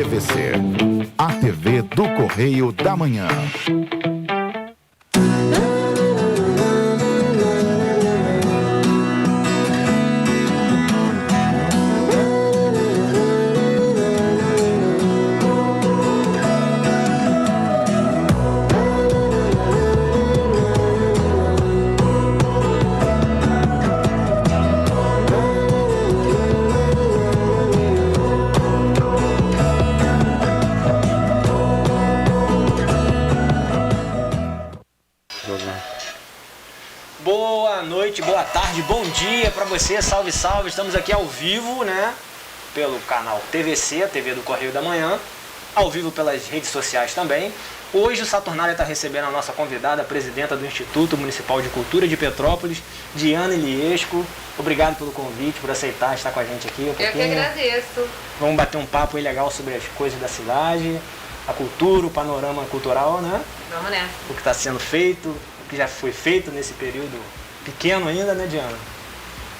TVC, a TV do Correio da Manhã. Boa noite, boa tarde, bom dia pra você, salve, salve. Estamos aqui ao vivo, né, pelo canal TVC, a TV do Correio da Manhã, ao vivo pelas redes sociais também. Hoje o Saturnália está recebendo a nossa convidada, a presidenta do Instituto Municipal de Cultura de Petrópolis, Diana Iliesco. Obrigado pelo convite, por aceitar estar com a gente aqui. Eu que agradeço. Vamos bater um papo aí legal sobre as coisas da cidade, a cultura, o panorama cultural, né? Vamos nessa. O que está sendo feito, o que já foi feito nesse período pequeno ainda, né, Diana?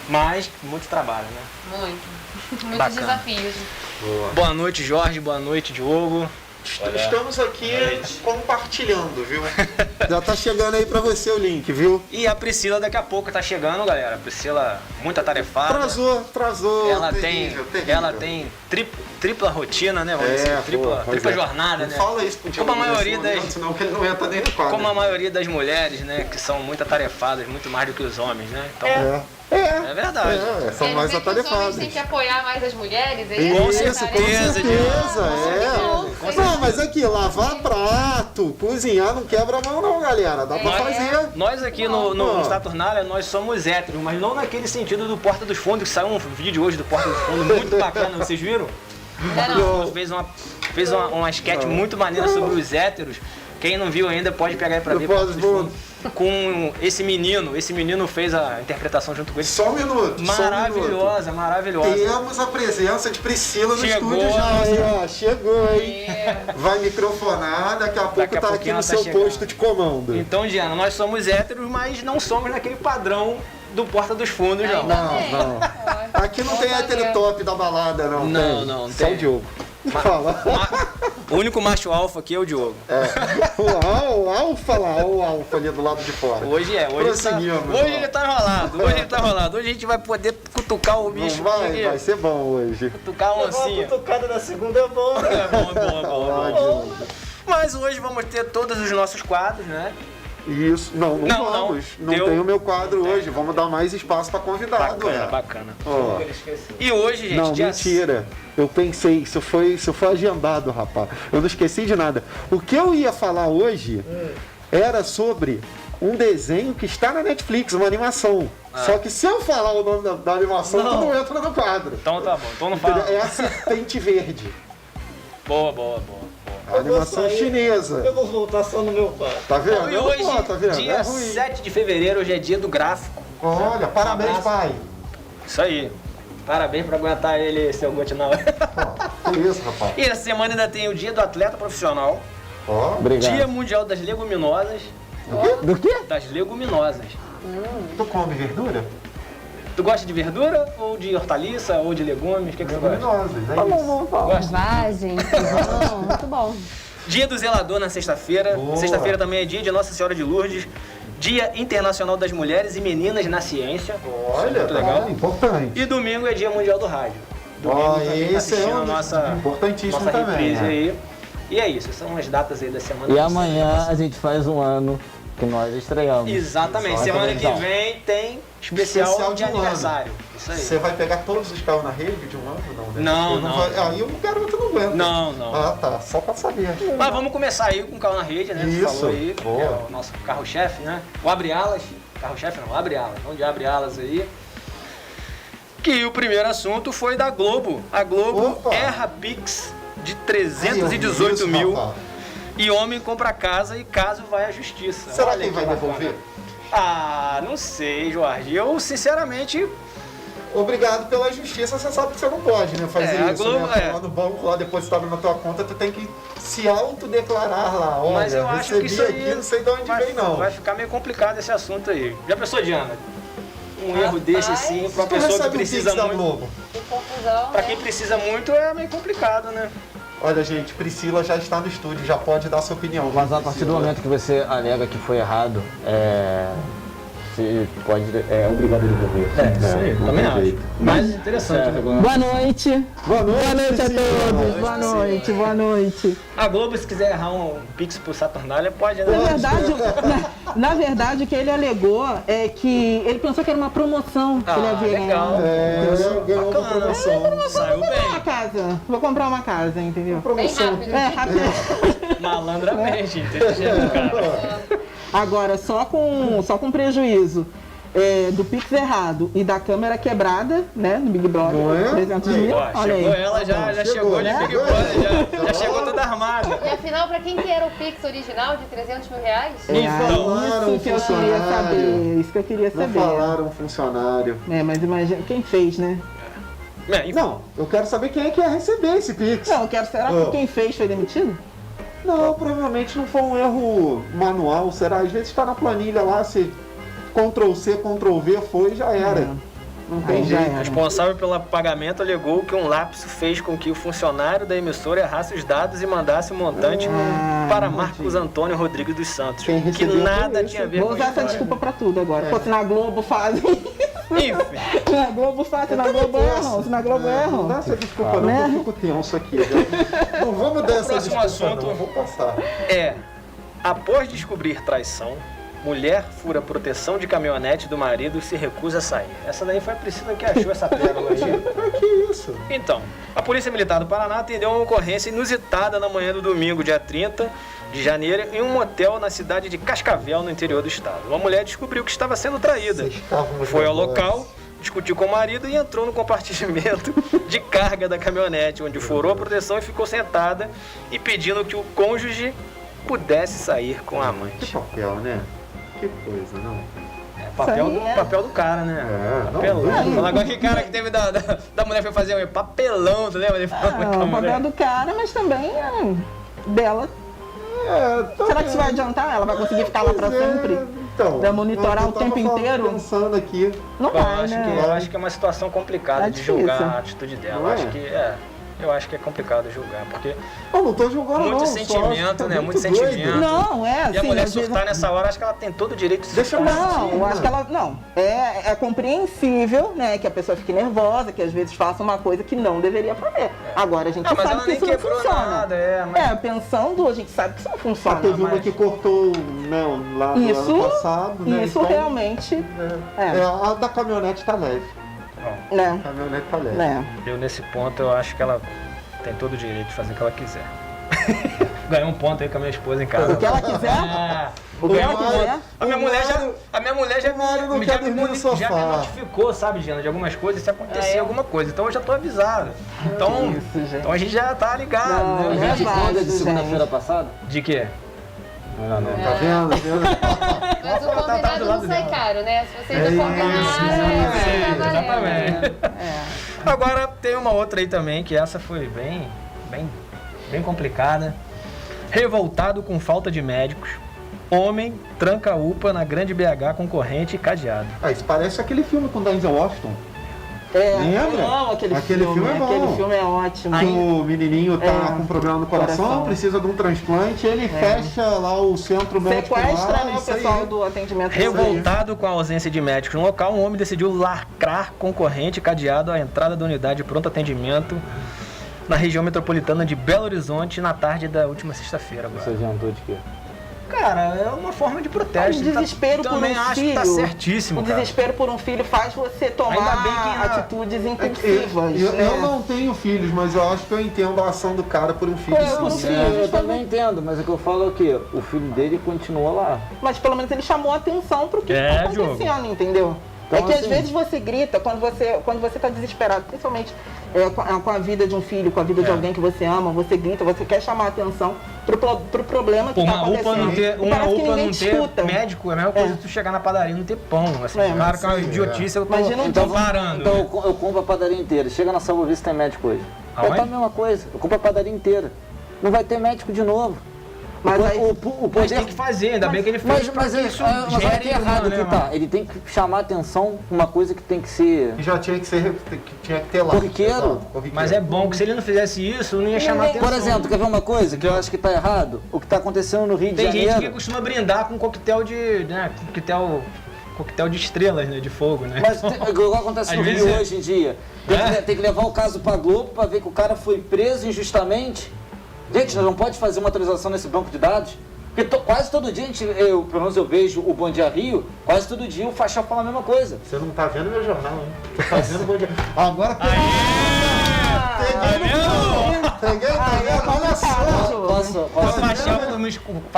Mas muito trabalho, né? Muitos Bacana. desafios. Boa noite, Jorge. Boa noite, Diogo. Estamos aqui compartilhando, viu? Já tá chegando aí pra você o link, viu? E a Priscila daqui a pouco tá chegando, galera. A Priscila muito atarefada. Atrasou. Ela terrível. tem tripla rotina, né? Vamos dizer, tripla pois jornada, Não né? fala isso pro Diogo Como a maioria nesse momento, das- senão que ele não entra nem no quadro. Como a maioria das mulheres, né? Que são muito atarefadas, muito mais do que os homens, né? Então, é verdade. São mais Os homens atarefados. têm que apoiar mais as mulheres, é Com isso? certeza, Não, mas aqui, lavar prato, cozinhar, não quebra a mão não, galera. Dá pra fazer. Nós aqui no Saturnália, nós somos héteros, mas não naquele sentido do Porta dos Fundos, que saiu um vídeo hoje do Porta dos Fundos muito bacana, vocês viram? Não. Fez uma sketch muito maneira sobre os héteros. Quem não viu ainda pode pegar aí pra ver Porta dos Fundos. Com esse menino fez a interpretação junto com ele. Só um minuto. Maravilhosa. Temos a presença de Priscila no Chegou, estúdio já. né? Aí, ó, chegou, hein? Vai microfonar, daqui a pouco tá aqui pouquinho no ela tá seu chegando. posto de comando. Então, Diana, nós somos héteros, mas não somos naquele padrão do Porta dos Fundos, não. Não. Aqui não tem hétero top da balada, não. Não Só tem. o Diogo. Fala. O único macho alfa aqui é o Diogo. O alfa ali do lado de fora. Hoje Prosseguimos, ele tá enrolado. Hoje a gente vai poder cutucar o bicho. Vai ser bom hoje. Cutucar a oncinha. Uma cutucada na segunda é bom. É bom. Mas hoje vamos ter todos os nossos quadros, né? Isso, não vamos. Não Deu. tem o meu quadro hoje. Vamos dar mais espaço pra convidado. Bacana. Ó. E hoje, gente, Não, dia... mentira. Eu pensei, isso foi agendado, rapaz. Eu não esqueci de nada. O que eu ia falar hoje era sobre um desenho que está na Netflix, uma animação. Só que se eu falar o nome da animação, tu não entra no quadro. Então tá bom, então não fala. É a Serpente Verde. Boa. A animação chinesa. Eu vou voltar só no meu quarto. Tá vendo? E hoje, Tá vendo? dia É ruim. 7 de fevereiro, hoje é dia do gráfico. Olha, parabéns, pai. Isso aí. Parabéns por aguentar ele, seu Gotinal. Que isso, rapaz. E essa semana ainda tem o dia do atleta profissional, Ó, dia mundial das leguminosas. do quê? Das leguminosas. Tu come verdura? Tu gosta de verdura ou de hortaliça ou de legumes? O que você gosta? Leguminosas, é isso. Vagem, feijão, muito bom. Dia do zelador na sexta-feira. Boa. Sexta-feira também é dia de Nossa Senhora de Lourdes. Dia Internacional das Mulheres e Meninas na Ciência. Olha, muito legal. Importante. E domingo é dia mundial do rádio. Domingo Ó, também tá esse é assistindo um a nossa importantíssimo nossa também, reprise né? aí. E é isso, são as datas aí da semana. E amanhã a gente faz um ano que nós estreamos. Exatamente, semana que vem tem especial de um ano. aniversário. Isso aí. Você vai pegar todos os carros na rede de um ano? Não, né? Não, Porque não. vai- Aí o garoto não aguenta. Não. Ah, tá. Só pra saber. Mas vamos começar aí com o carro na rede, né? Isso, Tu falou aí, que boa. é o nosso carro-chefe, né? O Abre Alas. Carro-chefe não, Abre Alas. Vamos de Abre Alas aí. Que o primeiro assunto foi da Globo. A Globo Opa. erra Pix de Aí, eu 318 vi isso, mil. rapaz. E homem compra casa e caso vai à justiça. Será Olha quem vai bacana. devolver? Ah, não sei, Jorge. Eu, sinceramente, Obrigado pela justiça, você sabe que você não pode, né? Fazer a isso, Globo, né? Lá no banco, lá depositado na tua conta, tu tem que se autodeclarar lá. Olha, mas eu acho que recebi isso aí aqui, não sei de onde vem, não. vai ficar meio complicado esse assunto aí. Já pensou, Diana? Um erro Rapaz, desse assim, pra uma Tu pessoa que recebe o precisa Pix da muito. Globo. Que confusão, Pra né? quem precisa muito é meio complicado, né? Olha, gente, Priscila já está no estúdio, já pode dar sua opinião. Mas a partir do momento que você alega que foi errado, você pode. É obrigado a devolver. Isso aí, também acho. Mas interessante. Né? Boa noite. Boa noite, Boa noite a Priscila. todos. Boa noite, boa noite. A Globo, se quiser errar um pix pro Saturnália, pode, né? Na verdade, o que ele alegou é que ele pensou que era uma promoção que ele havia legal. Ganhou uma promoção. Saiu Vou comprar uma bem. casa. Vou comprar uma casa, entendeu? Bem rápido. Rápido. Malandramente, inteligente, cara. Agora, só com prejuízo do Pix errado e da câmera quebrada, né, no Big Brother, Não é? 300 mil, Ó, olha chegou aí. ela, já chegou de né? Big Brother, já chegou toda armada. E afinal, pra quem que era o Pix original de 300 mil reais? Isso que eu queria saber, isso que eu queria Não saber. falaram funcionário. Mas imagina, quem fez, né? Não, eu quero saber quem é que ia receber esse Pix. Não, eu quero, será que quem fez foi demitido? Não, provavelmente não foi um erro manual, será? Às vezes está na planilha lá, se Ctrl-C, Ctrl-V foi, já era. Não tem Já jeito. era. Responsável pelo pagamento alegou que um lapso fez com que o funcionário da emissora errasse os dados e mandasse o montante para Marcos Antônio Rodrigues dos Santos, Quem que recebeu nada foi tinha a esse. ver Vou com usar essa história. desculpa pra tudo agora. Pô, se na Globo fazem. Enfim, Na Globo fazem, se na Globo erram. Se na Globo Não dá erram. essa desculpa não, Né? que eu fico tenso aqui. Já. Não vamos dar essa próximo desculpa assunto. não, eu vou passar. após descobrir traição, mulher fura proteção de caminhonete do marido e se recusa a sair. Essa daí foi a Priscila que achou essa pérola aí. Que isso? Então, a Polícia Militar do Paraná atendeu uma ocorrência inusitada na manhã do domingo, dia 30 de janeiro, em um motel na cidade de Cascavel, no interior do estado. Uma mulher descobriu que estava sendo traída. Vocês estavam Foi ao nervosos. local, discutiu com o marido e entrou no compartimento de carga da caminhonete, onde furou a proteção e ficou sentada e pedindo que o cônjuge pudesse sair com a Que amante. papel, né? Que coisa, não? Papel do cara, né? É, Papelão. não. Fala agora que cara que teve da mulher foi fazer um papelão, tu lembra? Ele falou com a O mulher. papel do cara, mas também dela. Será que isso vai adiantar? Ela vai conseguir ficar lá pra sempre? Então, Vai monitorar eu o tempo tava inteiro? pensando aqui. Não vai, né? Eu acho que é uma situação complicada É de julgar difícil. a atitude dela. Não é? Eu acho que é complicado julgar, porque Eu não tô julgando muito não. sentimento, só acho que né? é Muito doido. sentimento. Não, e a assim, mulher às vezes- surtar nessa hora, acho que ela tem todo o direito de Deixa surtar. Não, eu acho que ela. Não. É compreensível, né? Que a pessoa fique nervosa, que às vezes faça uma coisa que não deveria fazer. Agora, a gente Não, mas sabe ela que nem isso não quebrou funciona. nada, mas... Pensando, a gente sabe que isso não funciona. Teve uma mas- que cortou não, lá no Isso, ano passado, né? isso Então, realmente. a da caminhonete tá leve. Né? A caminhonete tá leve. Né? Eu, nesse ponto, eu acho que ela tem todo o direito de fazer o que ela quiser. Ganhou um ponto aí com a minha esposa em casa. O que ela quiser? O que Ganhou ela um quiser? ponto. A minha mulher já o Mário não quer dormir no já me sofá. notificou, sabe, Diana, de algumas coisas, se acontecer alguma coisa. Então eu já tô avisado. Então, Isso, gente. então a gente já tá ligado, Não, né? não é De válido, de segunda-feira gente. passada? De quê? Não, não. Tá vendo? Mas o combinado do não lado sai dela. caro, né? Se vocês já isso, combinaram, Exatamente. É. Agora tem uma outra aí também, que essa foi bem complicada. Revoltado com falta de médicos, homem tranca a UPA na grande BH com corrente e cadeado. Ah, isso parece aquele filme com Denzel Washington. Eu Lembra? amo aquele Aquele filme é bom. Aquele filme é ótimo. Que o menininho tá com problema no coração, precisa de um transplante, ele fecha lá o centro médico Sequestra, lá, né, o isso aí. pessoal do atendimento. Revoltado com a ausência de médicos no local, um homem decidiu lacrar com corrente e cadeado à entrada da unidade de pronto atendimento na região metropolitana de Belo Horizonte na tarde da última sexta-feira. Você adiantou de quê? Cara, é uma forma de protesto. O desespero por também um acho filho. que tá certíssimo, O cara. desespero por um filho faz você Ainda tomar bem que atitudes impulsivas. Eu né? não tenho filhos, mas eu acho que eu entendo a ação do cara por um filho. Eu sim. não sei. Eu também entendo, mas o que eu falo é o quê? O filho dele continua lá. Mas pelo menos ele chamou a atenção pro que É, tá acontecendo, entendeu? Então, é que às assim- vezes você grita quando você tá desesperado, principalmente com a vida de um filho, com a vida de alguém que você ama, você grita, você quer chamar a atenção pro problema que tá Uma acontecendo. UPA não ter, E uma parece que UPA ninguém não te ter escuta. médico é a mesma coisa que tu chegar na padaria e não ter pão. Assim, É, claro que é uma sim, idiotice, eu tô Imagina um comparando. Então né? eu compro a padaria inteira. Chega na Salva Vista tem médico hoje. Vai Aonde? estar a mesma coisa. Eu compro a padaria inteira. Não vai ter médico de novo. Mas aí, O Mas poder tem que fazer, ainda bem que ele fez Mas pra que isso olha que gere errado uma, que né, tá. mano? Ele tem que chamar atenção pra uma coisa que tem que ser E já tinha que ter lá. Corriqueiro. Exato, corriqueiro. Mas é bom que se ele não fizesse isso, não ia chamar atenção. Por exemplo, quer ver uma coisa que eu acho que tá errado? O que tá acontecendo no Rio de Tem gente que Janeiro. costuma brindar com coquetel de. Né, coquetel de estrelas, né? De fogo, né? Mas igual acontece Às no vezes Rio é. hoje em dia. Tem que levar o caso pra Globo pra ver que o cara foi preso injustamente. Gente, nós não pode fazer uma atualização nesse banco de dados? Porque quase todo dia, pelo menos eu vejo o Bom Dia Rio, quase todo dia o Faixa fala a mesma coisa. Você não tá vendo meu jornal, hein? Você tá vendo o Bom Dia. Agora peguei. Peguei, olha só. Posso?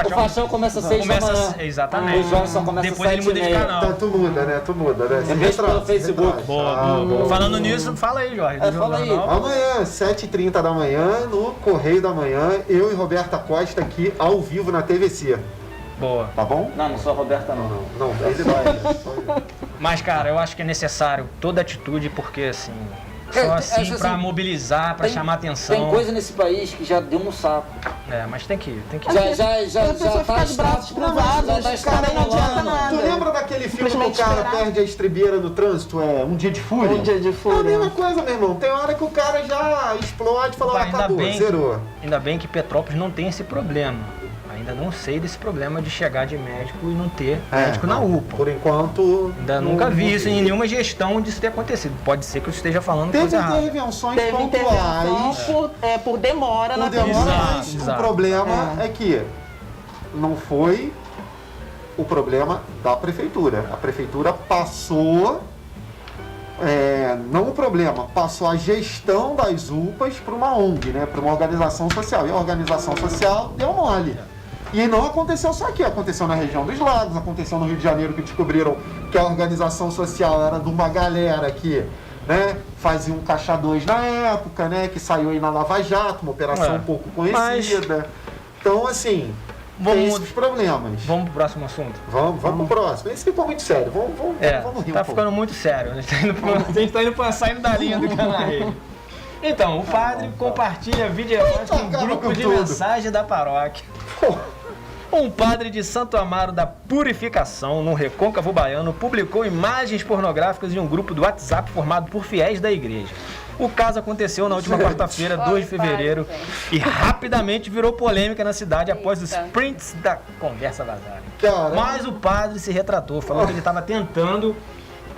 O Faixão começa às 6 da manhã. Exatamente. O Jorge só começa Depois às ele muda de 7h30. canal. Então tu muda, né? Tu muda, né? Eu vejo pelo Facebook. Boa. Falando nisso, fala aí, Jorge. do Fala aí. jornal. Amanhã, 7h30 da manhã, no Correio da Manhã, eu e Roberta Costa aqui ao vivo na TVC. Boa. Tá bom? Não sou a Roberta não. Não, ele vai. Só ele. Mas, cara, eu acho que é necessário toda atitude, porque assim. É, Só acho assim pra assim, mobilizar, pra chamar atenção. Tem coisa nesse país que já deu no saco. É, mas tem que. Já a pessoa fica de braços cruzados, também não adianta nada. Tu lembra daquele filme que o Simplesmente cara esperar. perde a estribeira no trânsito? É Um Dia de Fúria? Um Dia de Fúria. É a mesma coisa, meu irmão. Tem hora que o cara já explode e fala, Vai, acabou, zerou. Ainda bem que Petrópolis não tem esse problema. Ainda não sei desse problema de chegar de médico e não ter médico na UPA. Por enquanto... Ainda não- nunca vi não isso em nenhuma gestão disso ter acontecido. Pode ser que eu esteja falando Teve coisa errada. intervenções Teve intervenção pontuais. por demora na Por demora, mas Exato. o problema é que não foi o problema da prefeitura. A prefeitura passou, não o problema, passou a gestão das UPAs para uma ONG, né, para uma organização social. E a organização social deu mole. E não aconteceu só aqui, aconteceu na região dos Lagos, aconteceu no Rio de Janeiro, que descobriram que a organização social era de uma galera que, né, fazia um caixa 2 na época, né, que saiu aí na Lava Jato, uma operação um pouco conhecida. Então, assim, tem esses problemas. Vamos pro próximo assunto? Vamos pro próximo. Esse ficou muito sério. Vamos rir Tá um ficando muito sério. A gente tá indo saindo da linha do canal. Então, o padre compartilha vídeo erótico em acaba grupo com de tudo. mensagem da paróquia. Um padre de Santo Amaro da Purificação, no Recôncavo Baiano, publicou imagens pornográficas em um grupo do WhatsApp formado por fiéis da igreja. O caso aconteceu na última quarta-feira, 2 de fevereiro, e rapidamente virou polêmica na cidade após os prints da conversa vazarem. Cara, Mas o padre se retratou, falou que ele estava tentando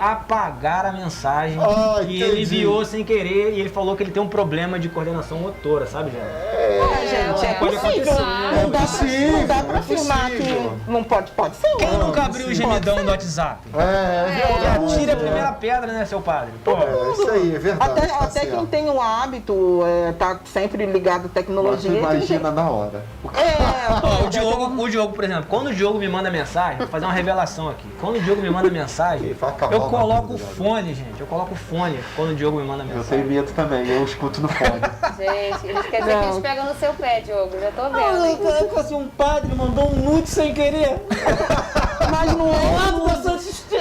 apagar a mensagem que ele entendi. enviou sem querer, e ele falou que ele tem um problema de coordenação motora, sabe, gente? Gente, é Pode possível. acontecer. Não dá pra é afirmar possível. que não pode. Pode ser. Quem nunca abriu o gemidão do WhatsApp? verdade. Atire a primeira pedra, né, seu padre? Pô, Isso aí, é verdade. Até, tá até certo. quem tem o hábito, tá sempre ligado à tecnologia. Imagina na hora. ó, o Diogo, por exemplo, quando o Diogo me manda mensagem, vou fazer uma revelação aqui. Quando o Diogo me manda mensagem, Ele vai acabar eu o coloco o bagulho, fone, gente. Eu coloco o fone quando o Diogo me manda Eu mensagem. tenho medo também, eu escuto no fone. Gente, eles querem dizer que eles pegam no seu pé, Diogo. Já tô vendo. hein? Assim, um padre mandou um nude sem querer. Mas não é.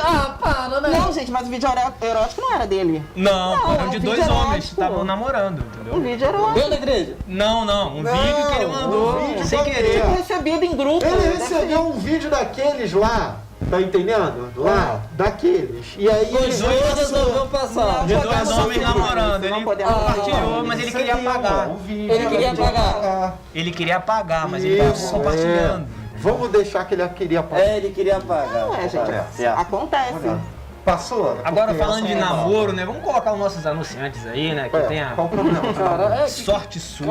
Ah, para, né? Não, gente, mas o vídeo erótico não era dele. Não, eram é de um dois vídeo homens que erótico. estavam namorando, O entendeu? vídeo erótico. Deu na igreja? Não, um vídeo que ele mandou um vídeo sem qualquer. querer. Recebido em grupo. Ele deve recebeu um vídeo daqueles lá, tá entendendo? Lá, daqueles. E aí ele Os dois resolveu passar. De dois podemos homens fazer namorando. isso, não Ele podemos compartilhou, mas ele queria apagar. Ele queria apagar. Ele queria apagar, mas ele estava Isso, compartilhando. Vamos deixar que ele queria apagar. Ele queria apagar. Não é, gente. É. Acontece. Passou? Agora, Porque falando de essa- namoro, né? Vamos colocar os nossos anunciantes aí, né? Que tem a Qual o problema? Cara, sorte sua.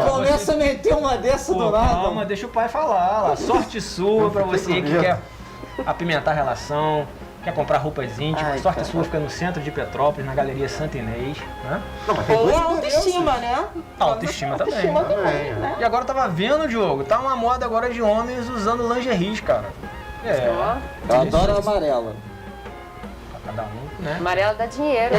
Tu começa a meter uma dessa Pô, do nada. calma, deixa o pai falar lá. Sorte sua pra você que quer apimentar a relação, quer comprar roupas íntimas. Ai, Sorte cara. sua fica no centro de Petrópolis, na Galeria Santa Inês. Né? Não, mas tem Ou dois a autoestima, né? Autoestima também. Autoestima também, Também, né? E agora eu tava vendo, Diogo, tá uma moda agora de homens usando lingeries, cara. É, Eu adoro a amarela. pra cada um, né? Amarelo dá dinheiro.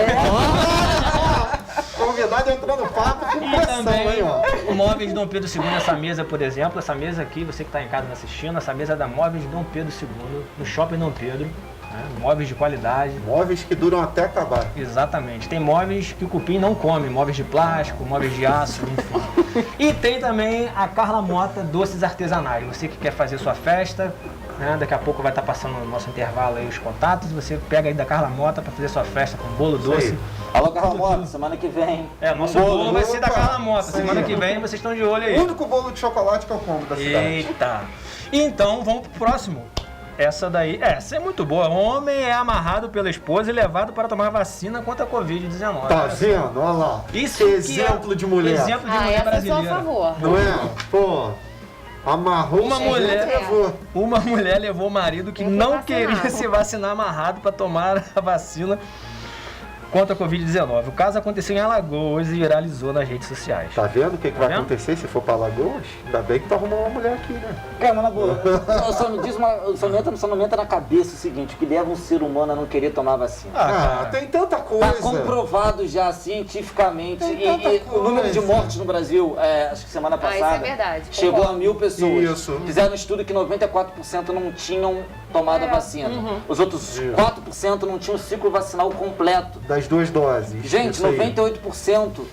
Convidado entrou no papo com E pressão, também hein, ó. o Móveis Dom Pedro II, essa mesa, por exemplo, essa mesa aqui, você que está em casa me assistindo, essa mesa é da Móveis Dom Pedro II, no Shopping Dom Pedro, né? Móveis de qualidade. Móveis que duram até acabar. Exatamente. Tem móveis que o cupim não come, móveis de plástico, móveis de aço, enfim. E tem também a Carla Mota Doces Artesanais. Você que quer fazer sua festa, né? Daqui a pouco vai estar passando no nosso intervalo aí os contatos. Você pega aí da Carla Mota para fazer sua festa com bolo doce. Alô, Carla Mota, semana que vem. É, nosso bolo vai ser da Carla Mota. Semana que vem vocês estão de olho aí. O único bolo de chocolate que eu como da cidade. Eita! Então vamos pro próximo. Essa daí, essa é muito boa. Homem é amarrado pela esposa e levado para tomar vacina contra a Covid-19. Tá vendo? Olha lá. Isso Que que exemplo de mulher. Exemplo de mulher essa eu sou a brasileira. favor. Não é? Pô, amarrou Uma o sujeito mulher- e levou. Uma mulher levou o marido que Tem que não vacinar. queria se vacinar amarrado para tomar a vacina contra a Covid-19. O caso aconteceu em Alagoas e viralizou nas redes sociais. Tá vendo o que, que vai vendo? acontecer se for pra Lagoas? Ainda bem que tu arrumou uma mulher aqui, né? Cara, mas na boa, só não me entra na cabeça o seguinte, o que leva um ser humano a não querer tomar vacina. Ah, tem tanta coisa. Tá comprovado já cientificamente Tem e tanta o número de coisa. mortes no Brasil, acho que semana Ah, isso passada, é verdade, chegou concordo. a 1000 pessoas. Isso. Fizeram um estudo que 94% não tinham tomado a vacina. Os outros 4% não tinham o ciclo vacinal completo. Das 2 doses. Gente, Isso aí. 98%,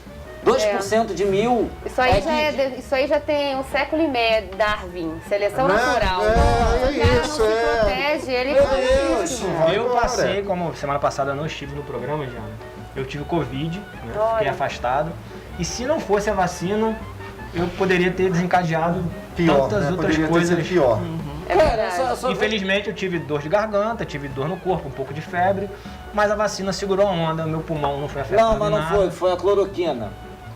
2% de 1000. Isso aí, que- isso aí já tem um século e meio, Darwin, seleção Né? natural. É, O cara isso, não se protege, ele corre risco. Vai Eu embora. passei, como semana passada eu não estive no programa, já. Eu tive Covid, né? Olha. Fiquei afastado. E se não fosse a vacina, eu poderia ter desencadeado Pior, tantas né? outras Poderia ter coisas. sido pior. É Cara, verdade. só Infelizmente eu tive dor de garganta, tive dor no corpo, um pouco de febre, mas a vacina segurou a onda, meu pulmão não foi afetado. Não, mas não em nada. foi a cloroquina.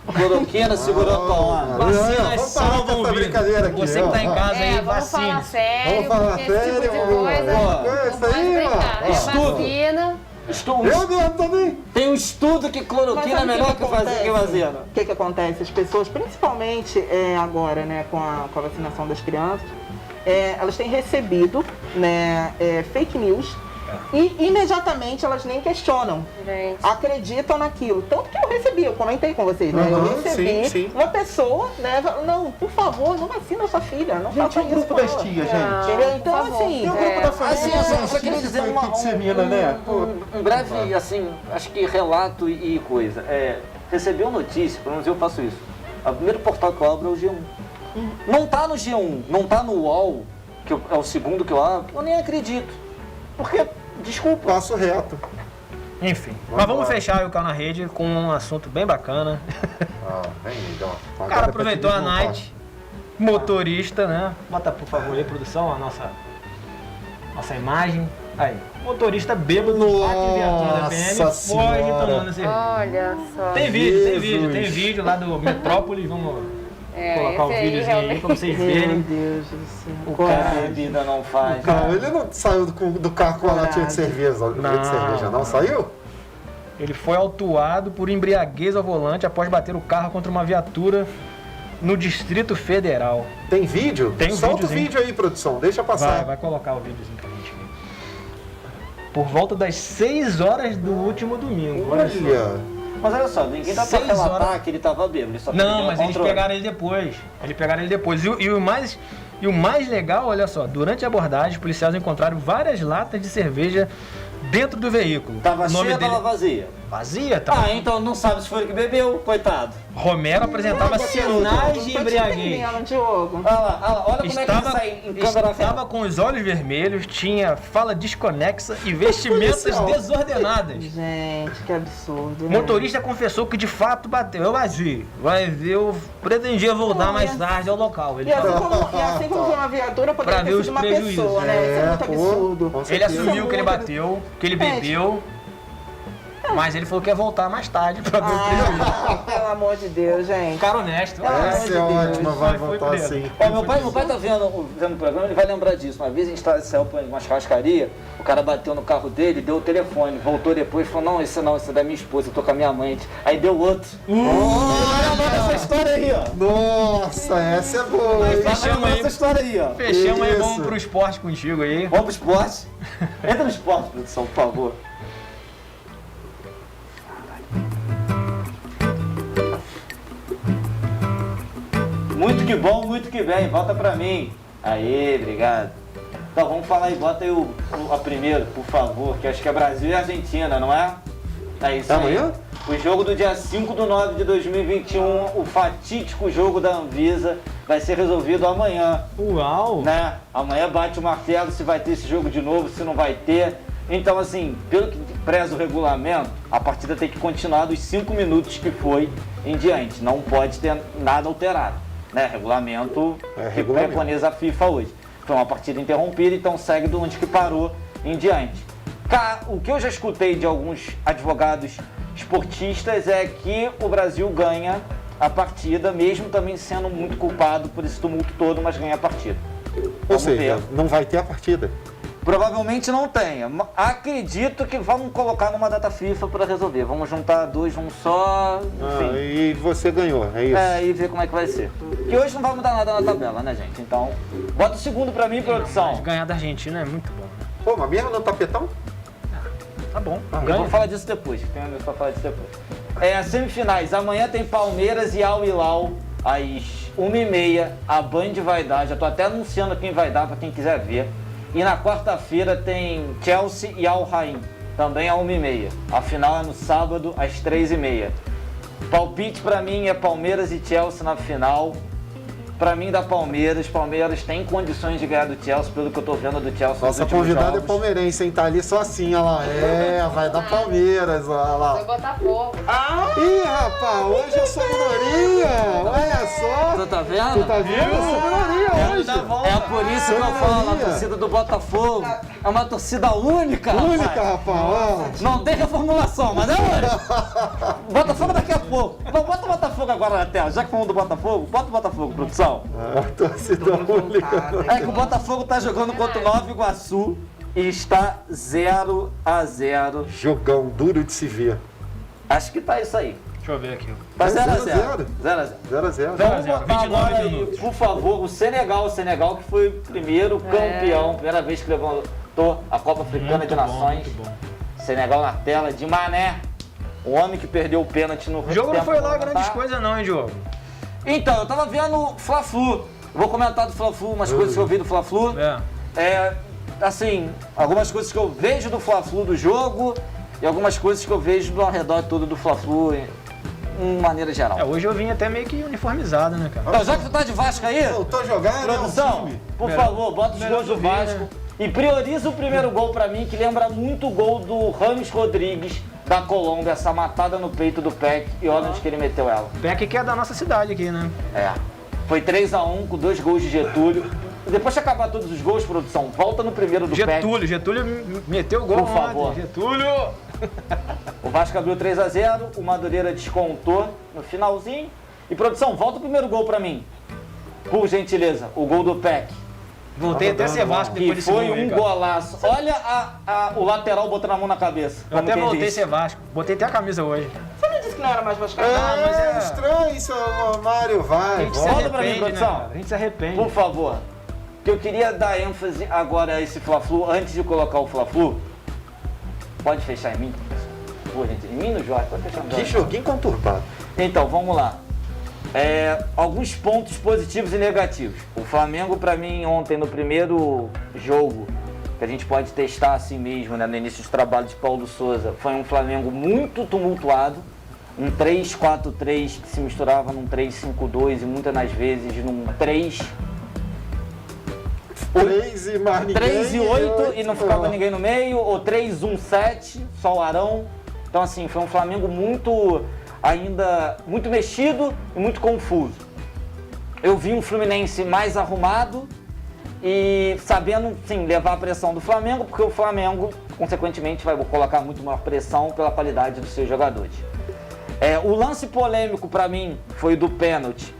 A cloroquina segurou a tua onda. Vacinas Vamos parar com salvam essa vidas. brincadeira aqui, Você que tá em ó. casa aí, Vamos falar vacine. sério, Vamos falar porque esse tipo de sério, coisa ó. não Isso pode aí, brincar. ó. É Estudo. vacina. Eu mesmo também. Tem um estudo que cloroquina é sabe o melhor que acontece? vacina. O que acontece? As pessoas, principalmente agora, né, com a vacinação das crianças, elas têm recebido, né, fake news e imediatamente elas nem questionam. Gente. Acreditam naquilo. Tanto que eu recebi, eu comentei com vocês, né? Uhum, Eu recebi sim, sim. uma pessoa, né? Não, por favor, não vacina sua filha, não faça Gente, o isso. grupo por das favor. tias, Não. gente. Entendeu? Então, Por favor. assim, Tem o grupo da família. Assim, eu só queria dizer que dissemina, né? Pô. um breve, assim, acho que relato e coisa. Recebeu notícia, pelo menos eu faço isso. O primeiro portal que eu abro é o G1. Não tá no G1, não tá no UOL, que é o segundo que eu abro, eu nem acredito. Porque, desculpa. Passo reto. Enfim, mas Vamos vamos lá. fechar o Cal na Rede com um assunto bem bacana. Ah, vem, então. O cara aproveitou a night, motorista, né? Bota por favor aí, produção, a nossa imagem. Aí, motorista bêbado, bate em viatura da PM, Nossa foge Senhora. tomando cerveja. Olha só. Tem vídeo, tem Jesus. vídeo, tem vídeo lá do Metrópolis, vamos colocar o esse aí videozinho aí realmente- pra vocês Meu verem. Deus do céu. O A cara, bebida não faz. Não, ele não saiu do carro com a latinha de cerveja, não saiu? ele foi autuado por embriaguez ao volante após bater o carro contra uma viatura no Distrito Federal. Tem vídeo? Tem um Solta o videozinho. vídeo aí, produção, deixa passar. Vai colocar o videozinho pra gente ver. Por volta das 6 horas do último domingo. Olha só. Olha, Mas olha só, ninguém dá pra 6 relatar horas. que ele tava bêbado. Ele só Não, perdeu mas o eles controle. pegaram ele depois. E o mais legal, olha só, durante a abordagem, os policiais encontraram várias latas de cerveja dentro do veículo. Tava O nome cheia ou dele tava vazia? vazia, tá? Ah, então não sabe se foi ele que bebeu, coitado. Romero apresentava sinais de Tô te embriaguez. entendendo, Diogo. Olha lá, olha como é que ele Estava, sai em câmera estava com os olhos vermelhos, tinha fala desconexa e vestimentas Policial. desordenadas. Gente, que absurdo. O né? motorista confessou que de fato bateu. Eu vazio. Eu pretendia voltar Não, mais e tarde ao local. Ele E assim falou. como foi uma viatura, Pra poderia ver ter os sido uma prejuízos. pessoa, né? Isso é muito absurdo. com Ele certeza. assumiu que ele bateu, que ele bebeu. Mas ele falou que ia voltar mais tarde pra ver o prejuízo. Pelo amor de Deus, gente. Cara honesto. Essa é ótima, vai Foi voltar preso. assim. Ó, meu pai tá vendo o programa, ele vai lembrar disso. Uma vez a gente saiu pra uma churrascaria, o cara bateu no carro dele, deu o telefone, voltou depois e falou, não, esse é da minha esposa, eu tô com a minha mãe. Aí deu outro. Ele vai lembrar dessa história aí, ó. Nossa, essa é boa, hein? Vai Fechamos lembrar aí. dessa história aí, ó. Fechamos aí, Isso. vamos pro esporte contigo aí. Vamos pro esporte. Entra no esporte, produção, por favor. Muito que bom, muito que bem. Volta pra mim. Aê, obrigado. Então, vamos falar aí. Bota aí a primeiro, por favor, que acho que é Brasil e Argentina, não é? É isso É aí. amanhã? O jogo do dia 5/9/2021, o fatídico jogo da Anvisa, vai ser resolvido amanhã. Uau! Né? Amanhã bate o martelo se vai ter esse jogo de novo, se não vai ter. Então, assim, pelo que preza o regulamento, a partida tem que continuar dos 5 minutos que foi em diante. Não pode ter nada alterado. Né? Regulamento que preconiza a FIFA hoje. Foi uma partida interrompida, então segue de onde que parou em diante. O que eu já escutei de alguns advogados esportistas é que o Brasil ganha a partida, mesmo também sendo muito culpado por esse tumulto todo, mas ganha a partida. Ou seja, não vai ter a partida. Provavelmente não tenha. Acredito que vamos colocar numa data FIFA para resolver. Vamos juntar dois num só, enfim. E você ganhou, é isso? E ver como é que vai ser. Que hoje não vai mudar nada na tabela, né, gente? Então, bota o segundo para mim, produção. Ganhar da Argentina é muito bom, né? Pô, mas mesmo no tapetão? Tá bom. Eu vou falar disso depois. Pra falar disso depois. As semifinais. Amanhã tem Palmeiras e Al Hilal às 1h30. A Band vai dar. Já tô até anunciando quem vai dar para quem quiser ver. E na quarta-feira tem Chelsea e Al Rain, também às 1h30. A final é no sábado, às 3h30. Palpite pra mim é Palmeiras e Chelsea na final. Pra mim dá Palmeiras. Palmeiras tem condições de ganhar do Chelsea, pelo que eu tô vendo do Chelsea. Nossa convidada é palmeirense, hein? Tá ali só assim, olha lá. Vai dar Palmeiras, olha lá. Foi Botafogo. Ih, rapaz, hoje eu sou minoria. Olha só. Tu tá vendo? Tu tá vendo? Eu sou minoria hoje. É por isso que eu falo, a torcida do Botafogo é uma torcida única, rapaz. Única, rapaz. Não tem reformulação, mas é única. Botafogo daqui a pouco. Bota o Botafogo agora na tela. Já que falamos do Botafogo, bota o Botafogo, produção. Torcida única. É que o Botafogo tá jogando contra o Nova Iguaçu e está 0-0. Jogão duro de se ver. Acho que tá isso aí. Deixa eu ver aqui. Tá 0-0. 0-0. 0-0. 0-0. Vamos botar 29 agora aí, minutos. por favor, o Senegal que foi o primeiro campeão, primeira vez que levantou a Copa Africana de Nações. Muito bom. Senegal na tela, de Mané, o homem que perdeu o pênalti no O jogo não tempo foi lá regulamentar. grandes coisas não, hein, Diogo? Então, eu tava vendo Fla-Flu. Vou comentar do Fla-Flu, umas coisas que eu vi do Fla-Flu. Assim, algumas coisas que eu vejo do Fla-Flu do jogo e algumas coisas que eu vejo do arredor todo do Fla-Flu, em maneira geral. Hoje eu vim até meio que uniformizado, né, cara? Então, já que tu tá de Vasco aí, Eu tô jogando, produção, por favor, bota os melhor gols do subir, Vasco. né? E prioriza o primeiro gol pra mim, que lembra muito o gol do Rames Rodrigues, da Colômbia, essa matada no peito do Peck, e olha onde que ele meteu ela. Peck que é da nossa cidade aqui, né? Foi 3-1 com 2 gols de Getúlio. E depois de acabar todos os gols, produção, volta no primeiro do Peck. Getúlio meteu o gol Por favor. ontem. Getúlio! O Vasco abriu 3-0, o Madureira descontou no finalzinho. E produção, volta o primeiro gol pra mim. Por gentileza, o gol do Peck. Voltei até a ser Vasco depois Que desse foi gol aí, um cara. golaço. Olha o lateral botando a mão na cabeça. Eu até Como quem voltei a diz. ser Vasco. Botei até a camisa hoje. Você não disse que não era mais vascaíno? mas é- estranho isso, Mário. A Vai, gente se volta. Volta pra mim, arrepende, né, produção. cara? A gente se arrepende. Por favor. Que eu queria dar ênfase agora a esse Fla-Flu, antes de colocar o Fla-Flu. Pode fechar em mim? Por gente, em mim no Jorge, pode fechar no Que Jorge. joguinho conturbado. Então, vamos lá. Alguns pontos positivos e negativos. O Flamengo, pra mim, ontem, no primeiro jogo, que a gente pode testar assim mesmo, né, no início dos trabalhos de Paulo Souza, foi um Flamengo muito tumultuado. Um 3-4-3 que se misturava num 3-5-2 e muitas das vezes num 3... 3 e mais ninguém. 3 e 8 e não ficava ninguém no meio, ou 3-1-7, só o Arão. Então, assim, foi um Flamengo ainda muito mexido e muito confuso. Eu vi um Fluminense mais arrumado e sabendo, sim, levar a pressão do Flamengo, porque o Flamengo, consequentemente, vai colocar muito maior pressão pela qualidade dos seus jogadores. O lance polêmico, para mim, foi do pênalti,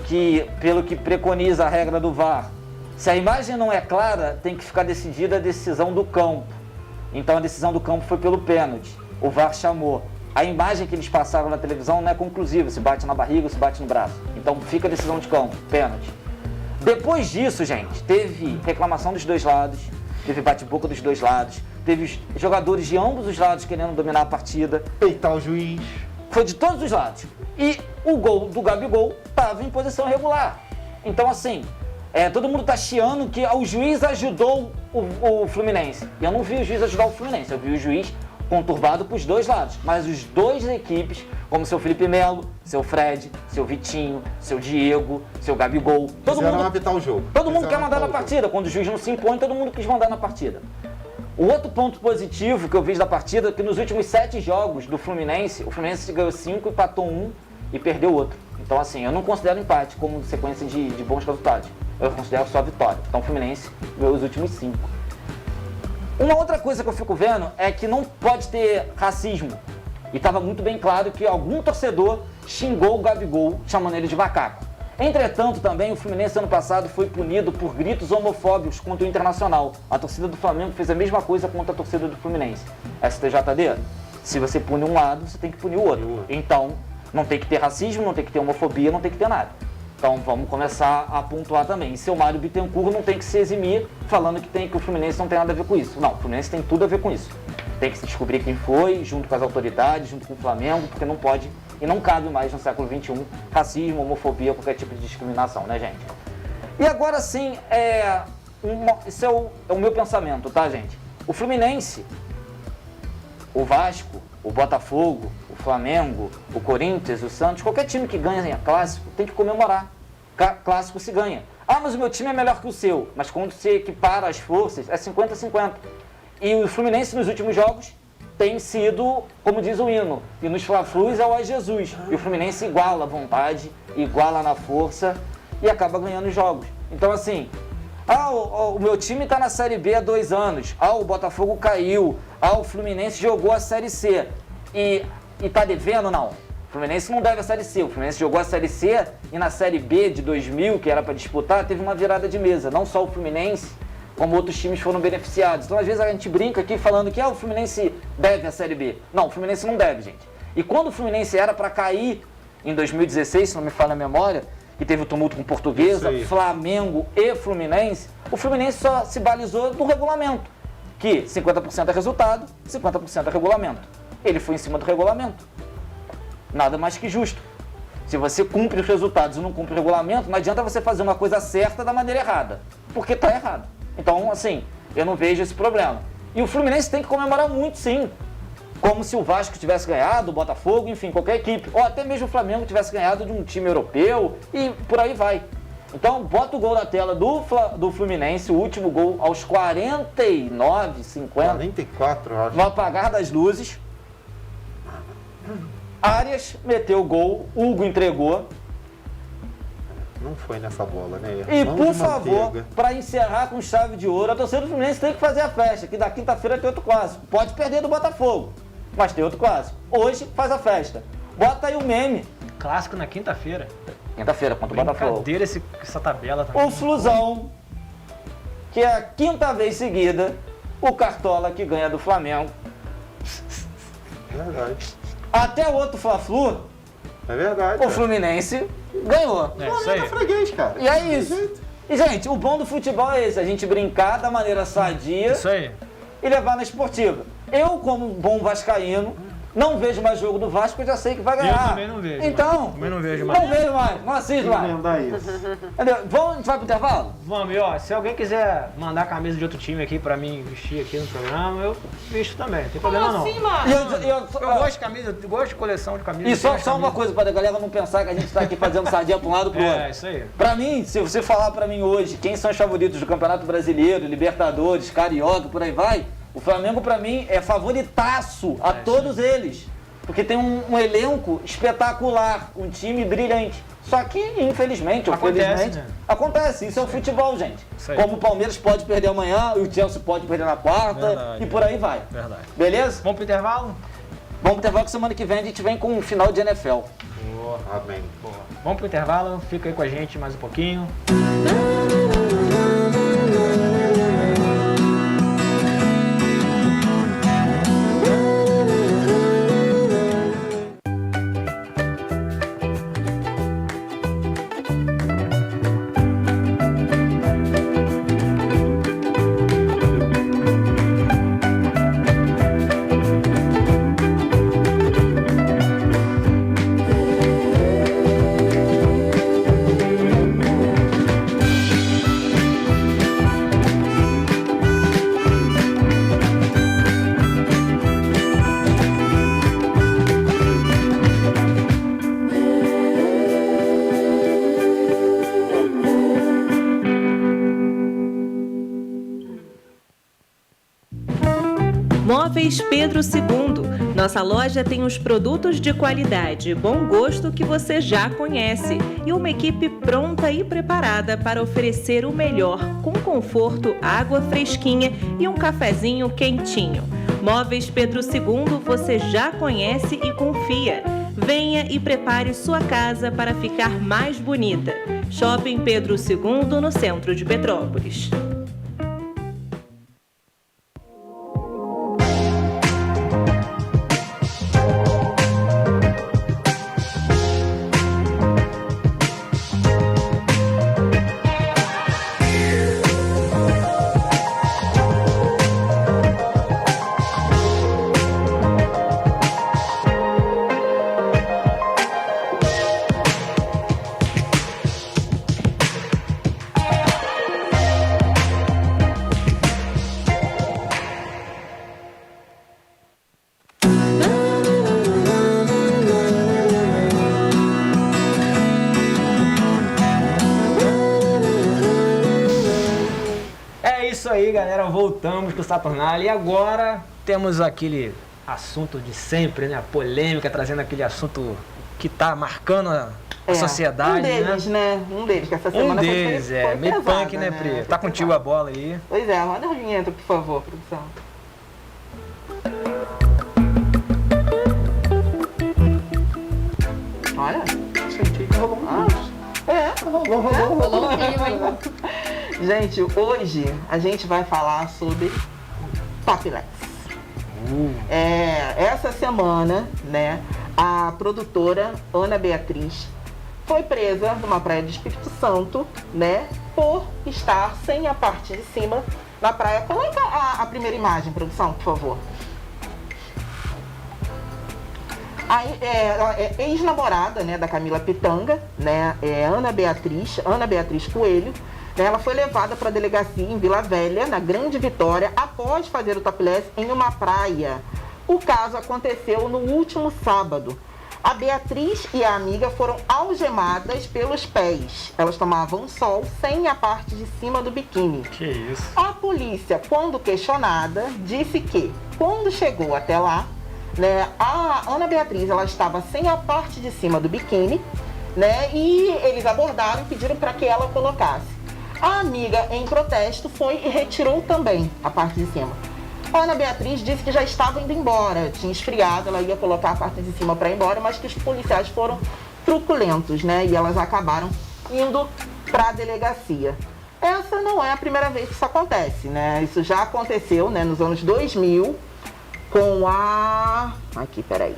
que, pelo que preconiza a regra do VAR, se a imagem não é clara, tem que ficar decidida a decisão do campo. Então a decisão do campo foi pelo pênalti. O VAR chamou. A imagem que eles passaram na televisão não é conclusiva, se bate na barriga ou se bate no braço. Então fica a decisão de campo, pênalti. Depois disso, gente, teve reclamação dos dois lados, teve bate-boca dos dois lados, teve jogadores de ambos os lados querendo dominar a partida. Peitar o juiz. Foi de todos os lados. E o gol do Gabigol estava em posição irregular. Então, assim, todo mundo tá chiando que o juiz ajudou o Fluminense. E eu não vi o juiz ajudar o Fluminense, eu vi o juiz conturbado para os dois lados, mas os dois equipes, como seu Felipe Melo, seu Fred, seu Vitinho, seu Diego, seu Gabigol, todo Quiseram mundo, apitar o jogo. todo mundo Quiseram quer mandar na apitar o partida. Quando o juiz não se impõe, todo mundo quis mandar na partida. O outro ponto positivo que eu vi da partida é que nos últimos 7 jogos do Fluminense, o Fluminense ganhou 5, empatou 1 e perdeu outro. Então, assim, eu não considero empate como sequência de bons resultados. Eu considero só vitória. Então, o Fluminense ganhou os últimos 5. Uma outra coisa que eu fico vendo é que não pode ter racismo. E estava muito bem claro que algum torcedor xingou o Gabigol, chamando ele de macaco. Entretanto, também, o Fluminense ano passado foi punido por gritos homofóbicos contra o Internacional. A torcida do Flamengo fez a mesma coisa contra a torcida do Fluminense. STJD, se você pune um lado, você tem que punir o outro. Então, não tem que ter racismo, não tem que ter homofobia, não tem que ter nada. Então, vamos começar a pontuar também. E seu Mário Bittencourt não tem que se eximir falando que o Fluminense não tem nada a ver com isso. Não, o Fluminense tem tudo a ver com isso. Tem que se descobrir quem foi, junto com as autoridades, junto com o Flamengo, porque não pode e não cabe mais no século XXI racismo, homofobia, qualquer tipo de discriminação, né, gente? E agora sim, esse é o meu pensamento, tá, gente? O Fluminense, o Vasco, o Botafogo, o Flamengo, o Corinthians, o Santos, qualquer time que ganha clássico tem que comemorar. Clássico se ganha. Ah, mas o meu time é melhor que o seu. Mas quando se equipara as forças, é 50-50. E o Fluminense nos últimos jogos tem sido, como diz o hino, e nos Fla-Flus é o Ai Jesus. E o Fluminense iguala a vontade, iguala na força e acaba ganhando os jogos. Então, assim, o meu time está na Série B há 2 anos. O Botafogo caiu. O Fluminense jogou a Série C. E está devendo? Não. O Fluminense não deve a Série C. O Fluminense jogou a Série C e na Série B de 2000, que era para disputar, teve uma virada de mesa. Não só o Fluminense, como outros times foram beneficiados. Então, às vezes, a gente brinca aqui falando que o Fluminense deve a Série B. Não, o Fluminense não deve, gente. E quando o Fluminense era para cair, em 2016, se não me falha a memória, que teve o tumulto com Portuguesa, Flamengo e Fluminense, o Fluminense só se balizou do regulamento, que 50% é resultado, 50% é regulamento. Ele foi em cima do regulamento. Nada mais que justo. Se você cumpre os resultados e não cumpre o regulamento, não adianta você fazer uma coisa certa da maneira errada, porque está errado. Então, assim, eu não vejo esse problema. E o Fluminense tem que comemorar muito, sim. Como se o Vasco tivesse ganhado, o Botafogo, enfim, qualquer equipe. Ou até mesmo o Flamengo tivesse ganhado de um time europeu e por aí vai. Então, bota o gol na tela do Fluminense, o último gol aos 49, 50. 44, eu acho. No apagar das luzes. Arias meteu o gol, Hugo entregou. Não foi nessa bola, né? E, Mão por de favor, manteiga. para encerrar com chave de ouro, a torcida do Fluminense tem que fazer a festa, que da quinta-feira tem outro clássico. Pode perder do Botafogo, mas tem outro clássico. Hoje faz a festa. Bota aí o meme. Clássico na quinta-feira. Quinta-feira contra o Botafogo. Brincadeira essa tabela também. O Flusão, que é a 5ª vez seguida, o Cartola que ganha do Flamengo. Verdade. Até o outro Fla-Flu, É verdade. o Fluminense ganhou. É isso aí. É freguês, cara. E é isso. E, gente, o bom do futebol é esse, a gente brincar da maneira sadia Isso aí. e levar na esportiva. Eu, como bom vascaíno, não vejo mais jogo do Vasco, eu já sei que vai ganhar. Eu também não vejo. Então, Também não vejo mais. não vejo mais, não assisto mais. Emendar isso. Entendeu? Vamos, a gente vai pro intervalo? Vamos, e ó, se alguém quiser mandar a camisa de outro time aqui pra mim vestir aqui no programa, eu visto também, não tem problema não. Assim, mano. Eu gosto de camisa, eu gosto de coleção de camisa. E só eu gosto de uma camisa. coisa pra galera não pensar que a gente tá aqui fazendo sardinha pra um lado pro outro. É, isso aí. Pra mim, se você falar pra mim hoje quem são os favoritos do Campeonato Brasileiro, Libertadores, Carioca, por aí vai, o Flamengo pra mim é favoritaço a todos eles. Porque tem um elenco espetacular, um time brilhante. Só que, infelizmente, ou Acontece, felizmente, né? acontece. Isso é o futebol, gente. Isso aí. Como o Palmeiras pode perder amanhã, e o Chelsea pode perder na quarta, Verdade. e por aí vai. Verdade. Beleza? Vamos pro intervalo? Vamos pro intervalo que semana que vem a gente vem com um final de NFL. Amém. Vamos pro intervalo, fica aí com a gente mais um pouquinho. Móveis Pedro II. Nossa loja tem os produtos de qualidade e bom gosto que você já conhece e uma equipe pronta e preparada para oferecer o melhor, com conforto, água fresquinha e um cafezinho quentinho. Móveis Pedro II você já conhece e confia. Venha e prepare sua casa para ficar mais bonita. Shopping Pedro II, no centro de Petrópolis. Isso aí, galera, voltamos com o Saturnale e agora temos aquele assunto de sempre, né? A polêmica, trazendo aquele assunto que tá marcando a sociedade, um deles, né? Um deles, que essa semana foi meio pesada, punk, né, Pri? Tá contigo a bola aí. Pois é, roda a vinheta, por favor, produção. Olha, senti que rolou rolou um clima, hein? Gente, hoje a gente vai falar sobre topless. Essa semana, né, a produtora Ana Beatriz foi presa numa praia do Espírito Santo, né, por estar sem a parte de cima na praia. Coloca a primeira imagem, produção, por favor. Aí, ela é ex-namorada, né, da Camila Pitanga, né, Ana Beatriz Coelho. Ela foi levada para a delegacia em Vila Velha, na Grande Vitória, após fazer o topless em uma praia. O caso aconteceu no último sábado. A Beatriz e a amiga foram algemadas pelos pés. Elas tomavam sol sem a parte de cima do biquíni. Que isso? A polícia, quando questionada, disse que, quando chegou até lá, né, a Ana Beatriz ela estava sem a parte de cima do biquíni, né, e eles abordaram e pediram para que ela colocasse. A amiga, em protesto, foi e retirou também a parte de cima. A Ana Beatriz disse que já estava indo embora, tinha esfriado, ela ia colocar a parte de cima para ir embora, mas que os policiais foram truculentos, né? E elas acabaram indo para a delegacia. Essa não é a primeira vez que isso acontece, né? Isso já aconteceu, né, nos anos 2000 com a... Aqui, peraí,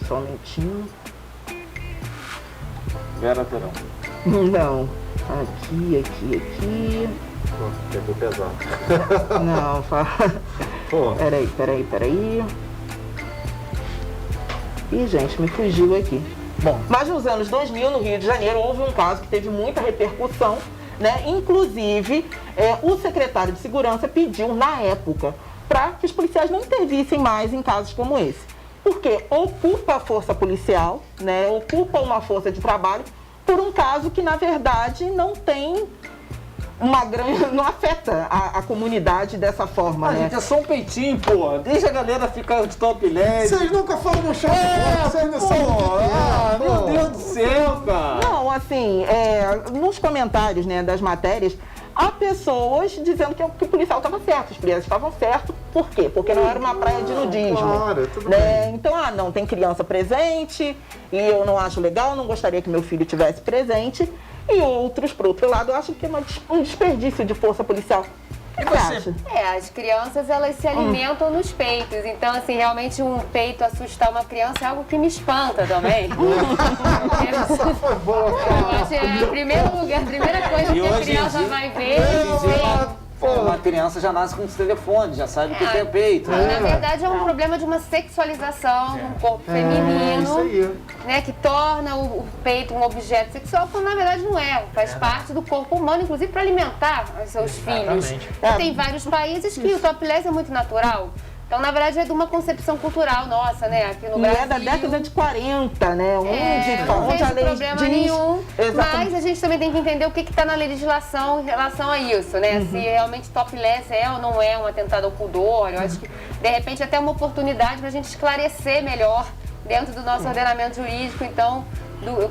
só um minutinho. Vera Verão. Não. Aqui. Pegou pesado. Não, Peraí. Ih, gente, me fugiu aqui. Bom, mas nos anos 2000, no Rio de Janeiro, houve um caso que teve muita repercussão, né? Inclusive, o secretário de Segurança pediu, na época, para que os policiais não intervissem mais em casos como esse. Porque ocupa a força policial, né? Ocupa uma força de trabalho, por um caso que, na verdade, não tem uma grande... não afeta a comunidade dessa forma, né? Gente, é só um peitinho, pô. Deixa a galera ficar de topless. Vocês nunca foram no show? Vocês não sabem o que é. Meu Deus do céu, cara. Não, assim, nos comentários, né, das matérias, há pessoas dizendo que o policial estava certo, os policiais estavam certos. Por quê? Porque não era uma praia de nudismo. Claro, tudo né? bem. Então, não tem criança presente, e eu não acho legal, não gostaria que meu filho tivesse presente. E outros, por outro lado, acham que é um desperdício de força policial. O que você acha? As crianças, elas se alimentam nos peitos. Então, assim, realmente um peito assustar uma criança é algo que me espanta também. Essa foi boa, Eu acho a primeira coisa que a criança vai ver Uma criança já nasce com esse telefone, já sabe o que é peito. Na verdade, é um problema de uma sexualização de um corpo feminino, isso aí. né, que torna o peito um objeto sexual, quando na verdade não é. Faz parte do corpo humano, inclusive para alimentar os seus filhos. Tem vários países que o topless é muito natural. Então, na verdade, é de uma concepção cultural nossa, né? Aqui no E Brasil. é da década de 40, né? Não Onde a vejo lei problema diz... nenhum, Exatamente. mas a gente também tem que entender o que está na legislação em relação a isso, né? Se realmente topless é ou não é um atentado ao pudor. Eu acho que, de repente, até uma oportunidade para a gente esclarecer melhor dentro do nosso ordenamento jurídico, então,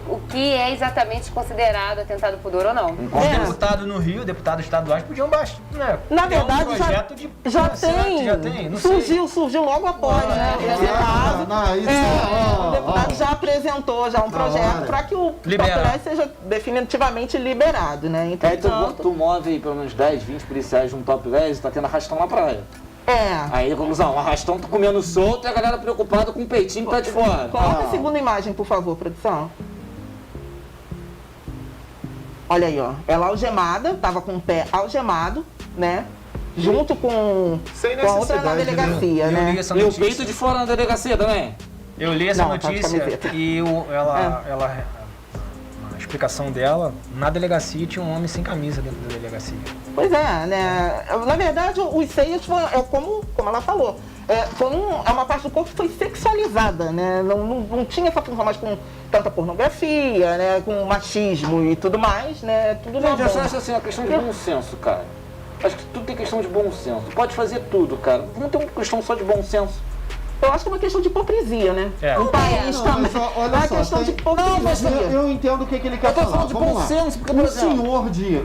o que é exatamente considerado atentado ao pudor ou não. Os deputados no Rio, deputados estaduais, podiam baixar, né? Na criar verdade, um projeto já tem, tem. não sei. Surgiu logo após, né? Esse caso. O deputado já apresentou já um projeto para que o topless seja definitivamente liberado, né? Então, Aí tu move aí pelo menos 10, 20 policiais de um topless e tá tendo arrastão na praia. Aí, conclusão, um arrastão tá comendo solto e a galera preocupada com o peitinho que tá de fora. Coloca a segunda imagem, por favor, produção. Olha aí, ó. Ela algemada, tava com o pé algemado, né? Junto com a outra na delegacia, Eu né? li essa E o notícia. peito de fora na delegacia também? Eu li essa Não, tá de notícia camiseta. e a explicação dela, na delegacia tinha um homem sem camisa dentro da delegacia. Pois é, né? Na verdade, os seios é como ela falou. É uma parte do corpo que foi sexualizada, né? Não tinha essa função mais com tanta pornografia, né? Com machismo e tudo mais, né? Tudo Gente, eu normal. acho assim, uma questão de bom senso, cara. Acho que tudo tem questão de bom senso. Tu pode fazer tudo, cara. Não tem uma questão só de bom senso. Eu acho que é uma questão de hipocrisia, né? É. Um país Não, também. mas olha É uma só, questão de hipocrisia. Eu entendo o que ele quer Eu tô falar. falando de Vamos bom lá. senso, porque, por Um exemplo... senhor de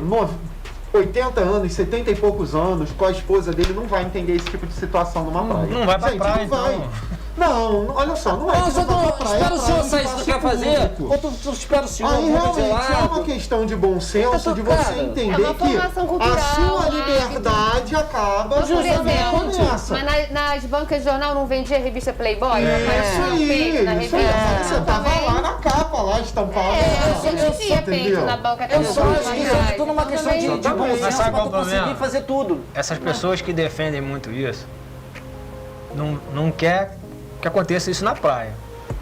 80 anos, 70 e poucos anos, com a esposa dele, não vai entender esse tipo de situação numa praia. Não vai pra Gente, praia, não vai. então. Não, olha só, não é Não, que só não vai não, pra praia. espera o senhor praia sair é se tu espaço quer fazer, público. ou tu espera o senhor, Aí vamos realmente é gelado. uma questão de bom senso, de você Cara, entender é uma que formação cultural, a sua hábito. liberdade acaba Por exemplo, nessa. mas nas bancas de jornal não vendia a revista Playboy? Isso Aparecia o peito na aí, isso aí. revista? Você tava Também. lá na capa, lá estampado. A gente via peito entendeu? na banca. Eu só acho que isso é tudo uma Então, questão de também- bom Mas senso sabe pra qual tu é o conseguir problema? fazer tudo. Essas pessoas que defendem muito isso não quer que aconteça isso na praia.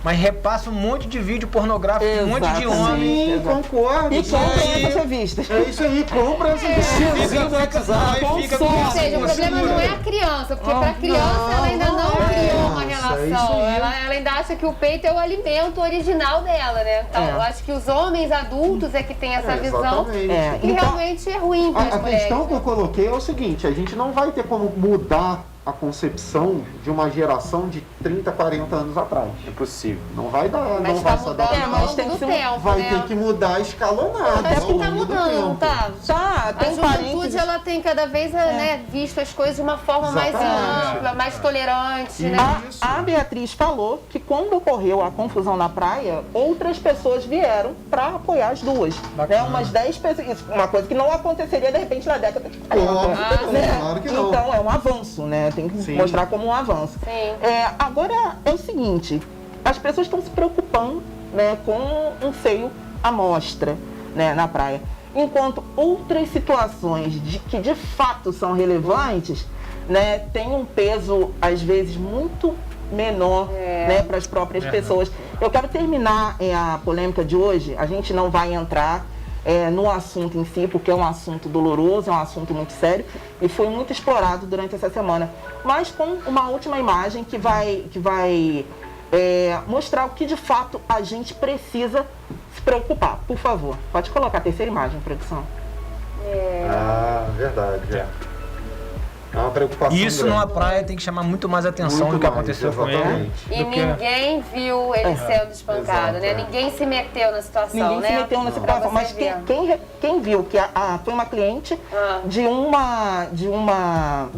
Mas repassa um monte de vídeo pornográfico, um monte de homem. Sim, concordo. E isso compra aí. essas revistas. É isso aí, compra essa Xizinho do WhatsApp. Aí fica com Ou isso, seja, o problema não é a criança, porque para a criança ela ainda não criou uma relação. Ela ainda acha que o peito é o alimento original dela, né? Então, eu acho que os homens adultos é que têm essa visão exatamente. que realmente é ruim para as A mulheres. questão que eu coloquei é o seguinte, a gente não vai ter como mudar a concepção de uma geração de 30, 40 anos atrás. É possível. Não vai dar, Mas não está vai se mudando adaptar. ao mas longo tem do que ser- tempo, Vai né? ter que mudar escalonado. Acho ao que tá longo do mudando, tempo. tá? Tá, A tem juventude, parentes... ela tem cada vez né, visto as coisas de uma forma mais Exatamente. ampla, mais tolerante, né? A Beatriz falou que quando ocorreu a confusão na praia, outras pessoas vieram para apoiar as duas. Né? Umas 10 pessoas. Isso, uma coisa que não aconteceria de repente na década de 40. Óbvio, né? claro que não. Então é um avanço, né? Tem que Sim. mostrar como um avanço. Sim. Agora é o seguinte, as pessoas estão se preocupando, né, com um seio à mostra, né, na praia. Enquanto outras situações que de fato são relevantes, né, têm um peso, às vezes, muito menor, né, para as próprias pessoas. Eu quero terminar a polêmica de hoje, a gente não vai entrar no assunto em si, porque é um assunto doloroso, é um assunto muito sério e foi muito explorado durante essa semana. Mas com uma última imagem que vai mostrar o que de fato a gente precisa se preocupar. Por favor, pode colocar a terceira imagem, produção. Ah, verdade. É uma preocupação Isso grande. numa praia tem que chamar muito mais atenção Muito do que mais, aconteceu com ele. exatamente. E do que- ninguém viu ele sendo espancado, Exato, né? Ninguém se meteu na situação, Ninguém né? se meteu nessa Pra situação, você mas ver. quem viu que foi uma cliente de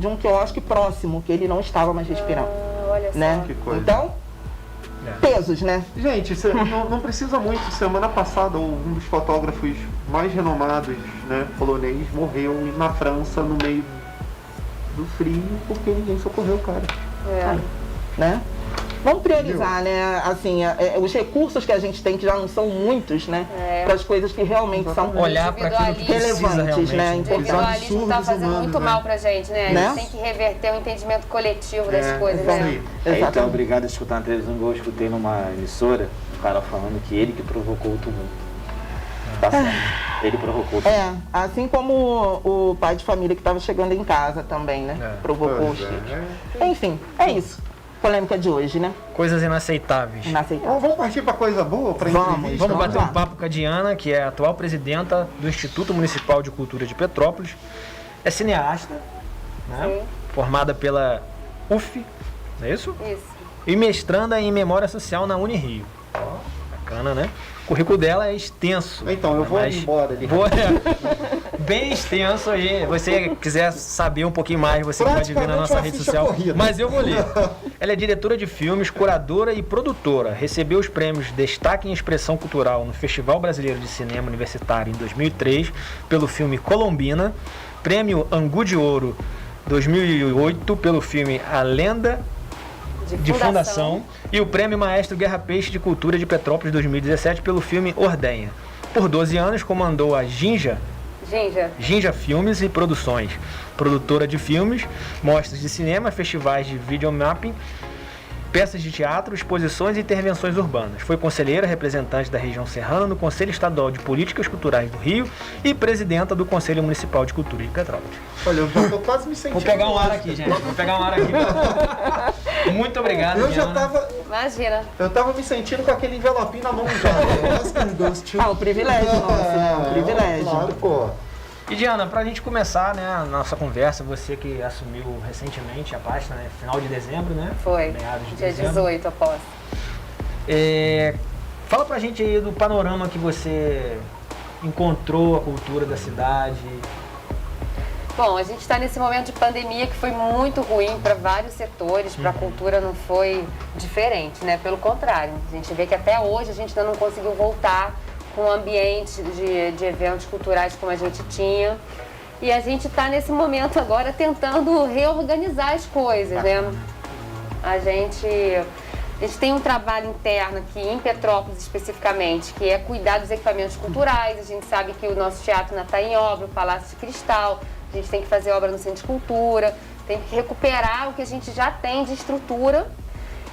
um quiosque próximo, que ele não estava mais respirando. Olha só. Né? Que coisa. Então, pesos, né? Gente, não precisa muito. Semana passada, um dos fotógrafos mais renomados, né, polonês, morreu na França, no meio do frio, porque ninguém socorreu o cara. Né? Vamos priorizar, né? Assim, os recursos que a gente tem, que já não são muitos, né? Para as coisas que realmente são Olhar para aquilo que precisa relevantes, realmente. né? O individualismo tá fazendo humanos, muito né? mal pra gente, né? A Né? gente tem que reverter o entendimento coletivo das coisas, isso né? aí. Então, obrigado a escutar uma televisão igual eu escutei numa emissora, o cara falando que ele que provocou o tumulto. Tá certo. Ele provocou. Assim como o pai de família que estava chegando em casa também, né? Provocou os filhos. Enfim, é isso. Polêmica de hoje, né? Coisas inaceitáveis. Inaceitável. Vamos partir para coisa boa, para Vamos. entrevista? Vamos bater lá. um papo com a Diana, que é a atual presidenta do Instituto Municipal de Cultura de Petrópolis. É cineasta, né? Sim. Formada pela UF, não é isso? Isso. E mestranda em Memória Social na Unirio. Ó, bacana, né? O currículo dela é extenso. Então, eu vou mas embora ali. Bem extenso aí. Se você quiser saber um pouquinho mais, você pode ver na Praticamente nossa uma rede ficha social. corrida. Mas eu vou ler. Ela é diretora de filmes, curadora e produtora. Recebeu os prêmios Destaque em Expressão Cultural no Festival Brasileiro de Cinema Universitário em 2003 pelo filme Colombina. Prêmio Angu de Ouro 2008 pelo filme A Lenda de Fundação e o Prêmio Maestro Guerra Peixe de Cultura de Petrópolis 2017 pelo filme Ordenha. Por 12 anos comandou a Ginja Filmes e Produções, produtora de filmes, mostras de cinema, festivais de videomapping, peças de teatro, exposições e intervenções urbanas. Foi conselheira representante da região serrana no Conselho Estadual de Políticas Culturais do Rio e presidenta do Conselho Municipal de Cultura de Petrópolis. Olha, eu já tô quase me sentindo. Vou pegar um ar aqui, gente. Vou pegar um ar aqui. Muito obrigado, Eu já Diana. tava. Imagina. Eu tava me sentindo com aquele envelopinho na mão já. O privilégio nosso, né? O privilégio. Claro, pô. E Diana, pra gente começar, né, a nossa conversa, você que assumiu recentemente a pasta, né, final de dezembro, né? Foi. Meados de Dia dezembro. 18 após. Fala pra gente aí do panorama que você encontrou a cultura da cidade. Bom, a gente está nesse momento de pandemia que foi muito ruim para vários setores, para a cultura não foi diferente, né? Pelo contrário, a gente vê que até hoje a gente ainda não conseguiu voltar com um ambiente de eventos culturais como a gente tinha. E a gente está nesse momento agora tentando reorganizar as coisas, né? A gente tem um trabalho interno aqui em Petrópolis especificamente, que é cuidar dos equipamentos culturais. A gente sabe que o nosso teatro ainda está em obra, o Palácio de Cristal, a gente tem que fazer obra no Centro de Cultura, tem que recuperar o que a gente já tem de estrutura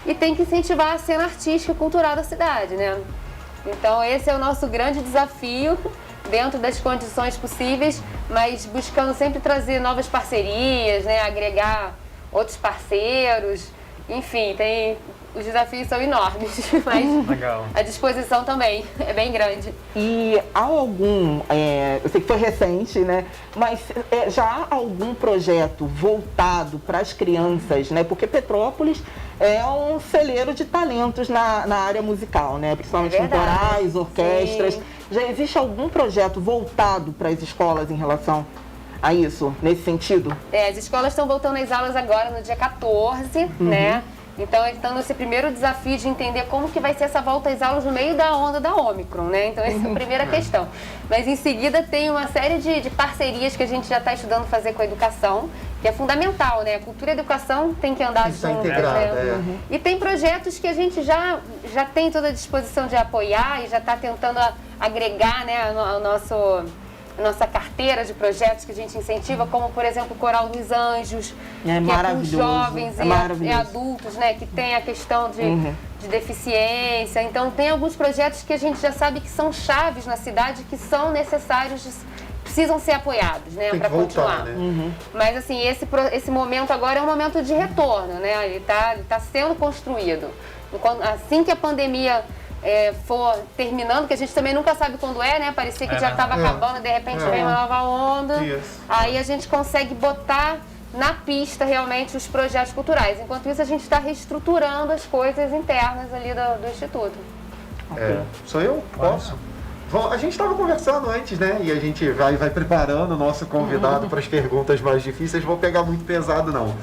e tem que incentivar a cena artística e cultural da cidade, né? Então esse é o nosso grande desafio, dentro das condições possíveis, mas buscando sempre trazer novas parcerias, né? Agregar outros parceiros, enfim, os desafios são enormes, mas Legal. a disposição também é bem grande. E há algum, eu sei que foi recente, né? Mas já há algum projeto voltado para as crianças, né? Porque Petrópolis é um celeiro de talentos na área musical, né? Principalmente em corais, orquestras. Sim. Já existe algum projeto voltado para as escolas em relação a isso, nesse sentido? As escolas estão voltando às aulas agora no dia 14, né? Então, estão nesse primeiro desafio de entender como que vai ser essa volta às aulas no meio da onda da Ômicron, né? Então, essa é a primeira questão. Mas, em seguida, tem uma série de parcerias que a gente já está estudando fazer com a educação, que é fundamental, né? A cultura e a educação tem que andar Isso juntas, integrado, né? E tem projetos que a gente já tem toda a disposição de apoiar e já está tentando agregar, né, a nossa carteira de projetos que a gente incentiva, como, por exemplo, o Coral dos Anjos, que é com jovens e adultos, né, que tem a questão de deficiência. Então, tem alguns projetos que a gente já sabe que são chaves na cidade, que são necessários, precisam ser apoiados, né, para continuar. Né? Mas, assim, esse momento agora é um momento de retorno, né, ele tá sendo construído. Assim que a pandemia for terminando, que a gente também nunca sabe quando né? Parecia que já estava acabando, de repente vem uma nova onda. Aí a gente consegue botar na pista realmente os projetos culturais. Enquanto isso, a gente está reestruturando as coisas internas ali do Instituto. Sou eu? Posso? A gente estava conversando antes, né? E a gente vai preparando o nosso convidado para as perguntas mais difíceis. Vou pegar muito pesado, não.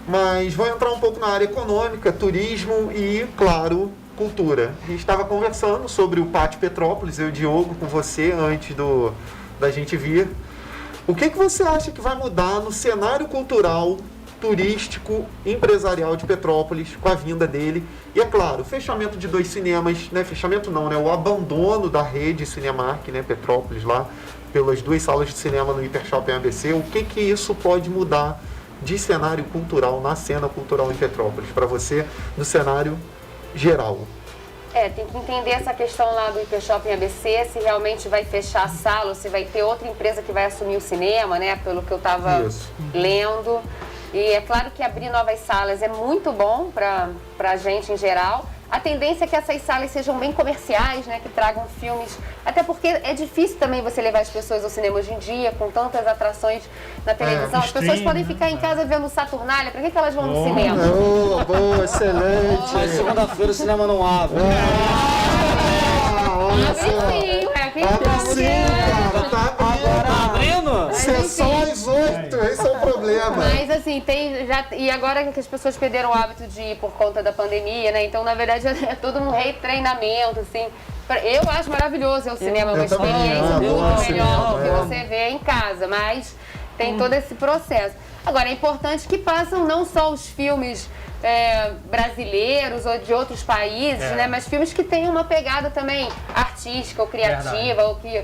Mas vou entrar um pouco na área econômica, turismo e, claro, cultura. A gente estava conversando sobre o Pátio Petrópolis, eu e o Diogo, com você, antes da gente vir. O que você acha que vai mudar no cenário cultural, turístico, empresarial de Petrópolis com a vinda dele? E, é claro, o fechamento de 2 cinemas, né? Fechamento não, né? O abandono da rede Cinemark, né? Petrópolis, lá, pelas 2 salas de cinema no Hipershopping ABC. O que isso pode mudar de cenário cultural, na cena cultural em Petrópolis, para você, no cenário geral? Tem que entender essa questão lá do IP Shopping ABC, se realmente vai fechar a sala ou se vai ter outra empresa que vai assumir o cinema, né? Pelo que eu estava lendo. E é claro que abrir novas salas é muito bom para a gente em geral. A tendência é que essas salas sejam bem comerciais, né? Que tragam filmes. Até porque é difícil também você levar as pessoas ao cinema hoje em dia, com tantas atrações na televisão. As pessoas podem ficar em casa vendo Saturnália. Para que elas vão no cinema? Boa, excelente. Mas segunda-feira o cinema não abre. Tá abrindo? Sessão às 8, esse é o problema. Mas assim, e agora que as pessoas perderam o hábito de ir por conta da pandemia, né? Então, na verdade, é todo um retreinamento, assim. Eu acho maravilhoso o cinema, uma experiência muito melhor do que você vê em casa, mas tem todo esse processo. Agora, é importante que passam não só os filmes brasileiros ou de outros países, né? Mas filmes que tenham uma pegada também artística ou criativa, ou que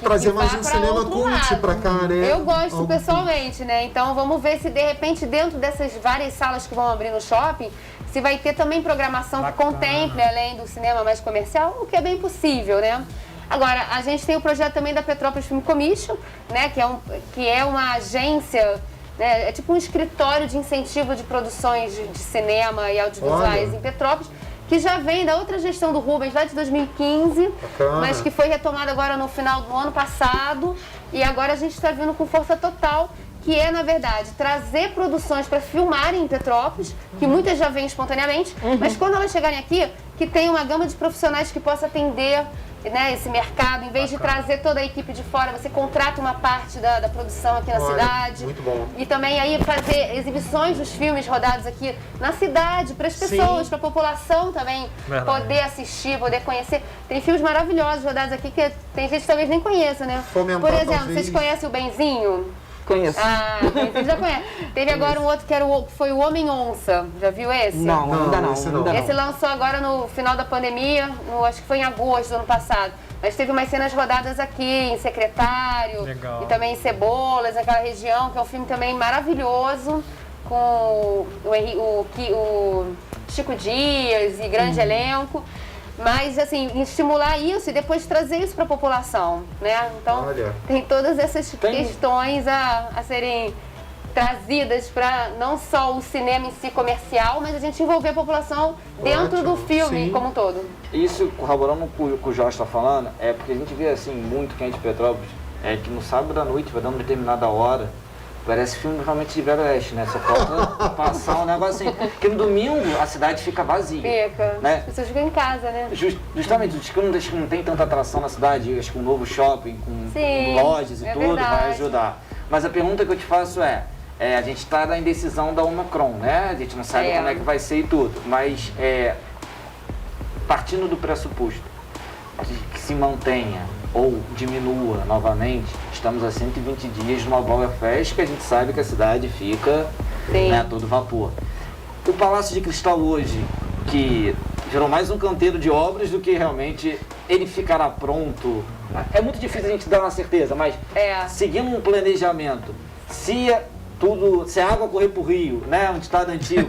trazer mais um cinema cult pra cá, né? Eu gosto pessoalmente, né? Então vamos ver se de repente dentro dessas várias salas que vão abrir no shopping, se vai ter também programação que contemple além do cinema mais comercial, o que é bem possível, né? Agora, a gente tem o projeto também da Petrópolis Film Commission, né? Que é uma agência, né? É tipo um escritório de incentivo de produções de cinema e audiovisuais em Petrópolis, que já vem da outra gestão do Rubens, lá de 2015, mas que foi retomada agora no final do ano passado, e agora a gente está vindo com força total, que é, na verdade, trazer produções para filmarem em Petrópolis, que muitas já vêm espontaneamente, mas quando elas chegarem aqui, que tenha uma gama de profissionais que possa atender, né, esse mercado. Em vez de trazer toda a equipe de fora, você contrata uma parte da produção aqui na cidade. Muito bom. E também aí fazer exibições dos filmes rodados aqui na cidade, para as pessoas, para a população também poder assistir, poder conhecer. Tem filmes maravilhosos rodados aqui que tem gente que talvez nem conheça, né? Fomentar, por exemplo, talvez. Vocês conhecem o Benzinho? Conheço. Vocês já conhecem. Teve agora um outro que foi o Homem-Onça. Já viu esse? Não, ainda não. Esse lançou agora no final da pandemia, acho que foi em agosto do ano passado. Mas teve umas cenas rodadas aqui, em Secretário, e também em Cebolas, naquela região, que é um filme também maravilhoso, com o Chico Dias e grande elenco. Mas, assim, estimular isso e depois trazer isso para a população, né? Então, tem todas essas questões a serem trazidas para não só o cinema em si comercial, mas a gente envolver a população dentro do filme como um todo. Isso, corroborando com o que o Jorge está falando, é porque a gente vê, assim, muito quente de Petrópolis, que no sábado à noite, vai dando uma determinada hora, parece filme realmente de Velho Oeste, né? Só falta passar um negócio assim. Porque no domingo a cidade fica vazia. Fica. Né? As pessoas ficam em casa, né? Justamente, acho que não tem tanta atração na cidade, acho que um novo shopping com lojas e tudo verdade. vai ajudar. Mas a pergunta que eu te faço a gente está na indecisão da Omicron, né? A gente não sabe como é que vai ser e tudo. Mas partindo do pressuposto de que se mantenha ou diminua novamente, estamos a 120 dias de uma Oktoberfest que a gente sabe que a cidade fica a todo vapor. O Palácio de Cristal hoje, que virou mais um canteiro de obras do que realmente ele ficará pronto, é muito difícil a gente dar uma certeza, mas seguindo um planejamento, se a água correr pro rio, né, um ditado antigo,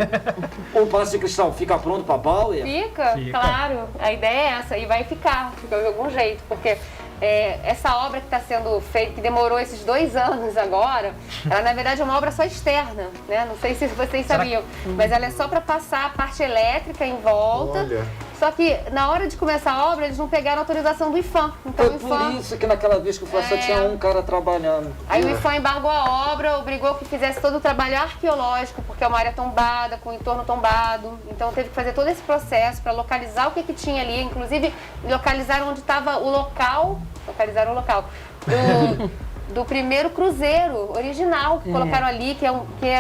o Palácio de Cristal fica pronto para Bauer? Fica, claro. A ideia é essa, e vai ficar de algum jeito, porque essa obra que está sendo feita, que demorou esses 2 anos agora, ela na verdade é uma obra só externa, né? Não sei se vocês sabiam, mas ela é só para passar a parte elétrica em volta. Só que na hora de começar a obra, eles não pegaram a autorização do IPHAN. Então, o IPHAN, por isso que naquela vez que eu fui, só tinha um cara trabalhando. Aí o IPHAN embargou a obra, obrigou que fizesse todo o trabalho arqueológico, porque é uma área tombada, com o entorno tombado. Então teve que fazer todo esse processo para localizar o que tinha ali, inclusive localizaram onde estava o local, do primeiro cruzeiro original que colocaram ali, que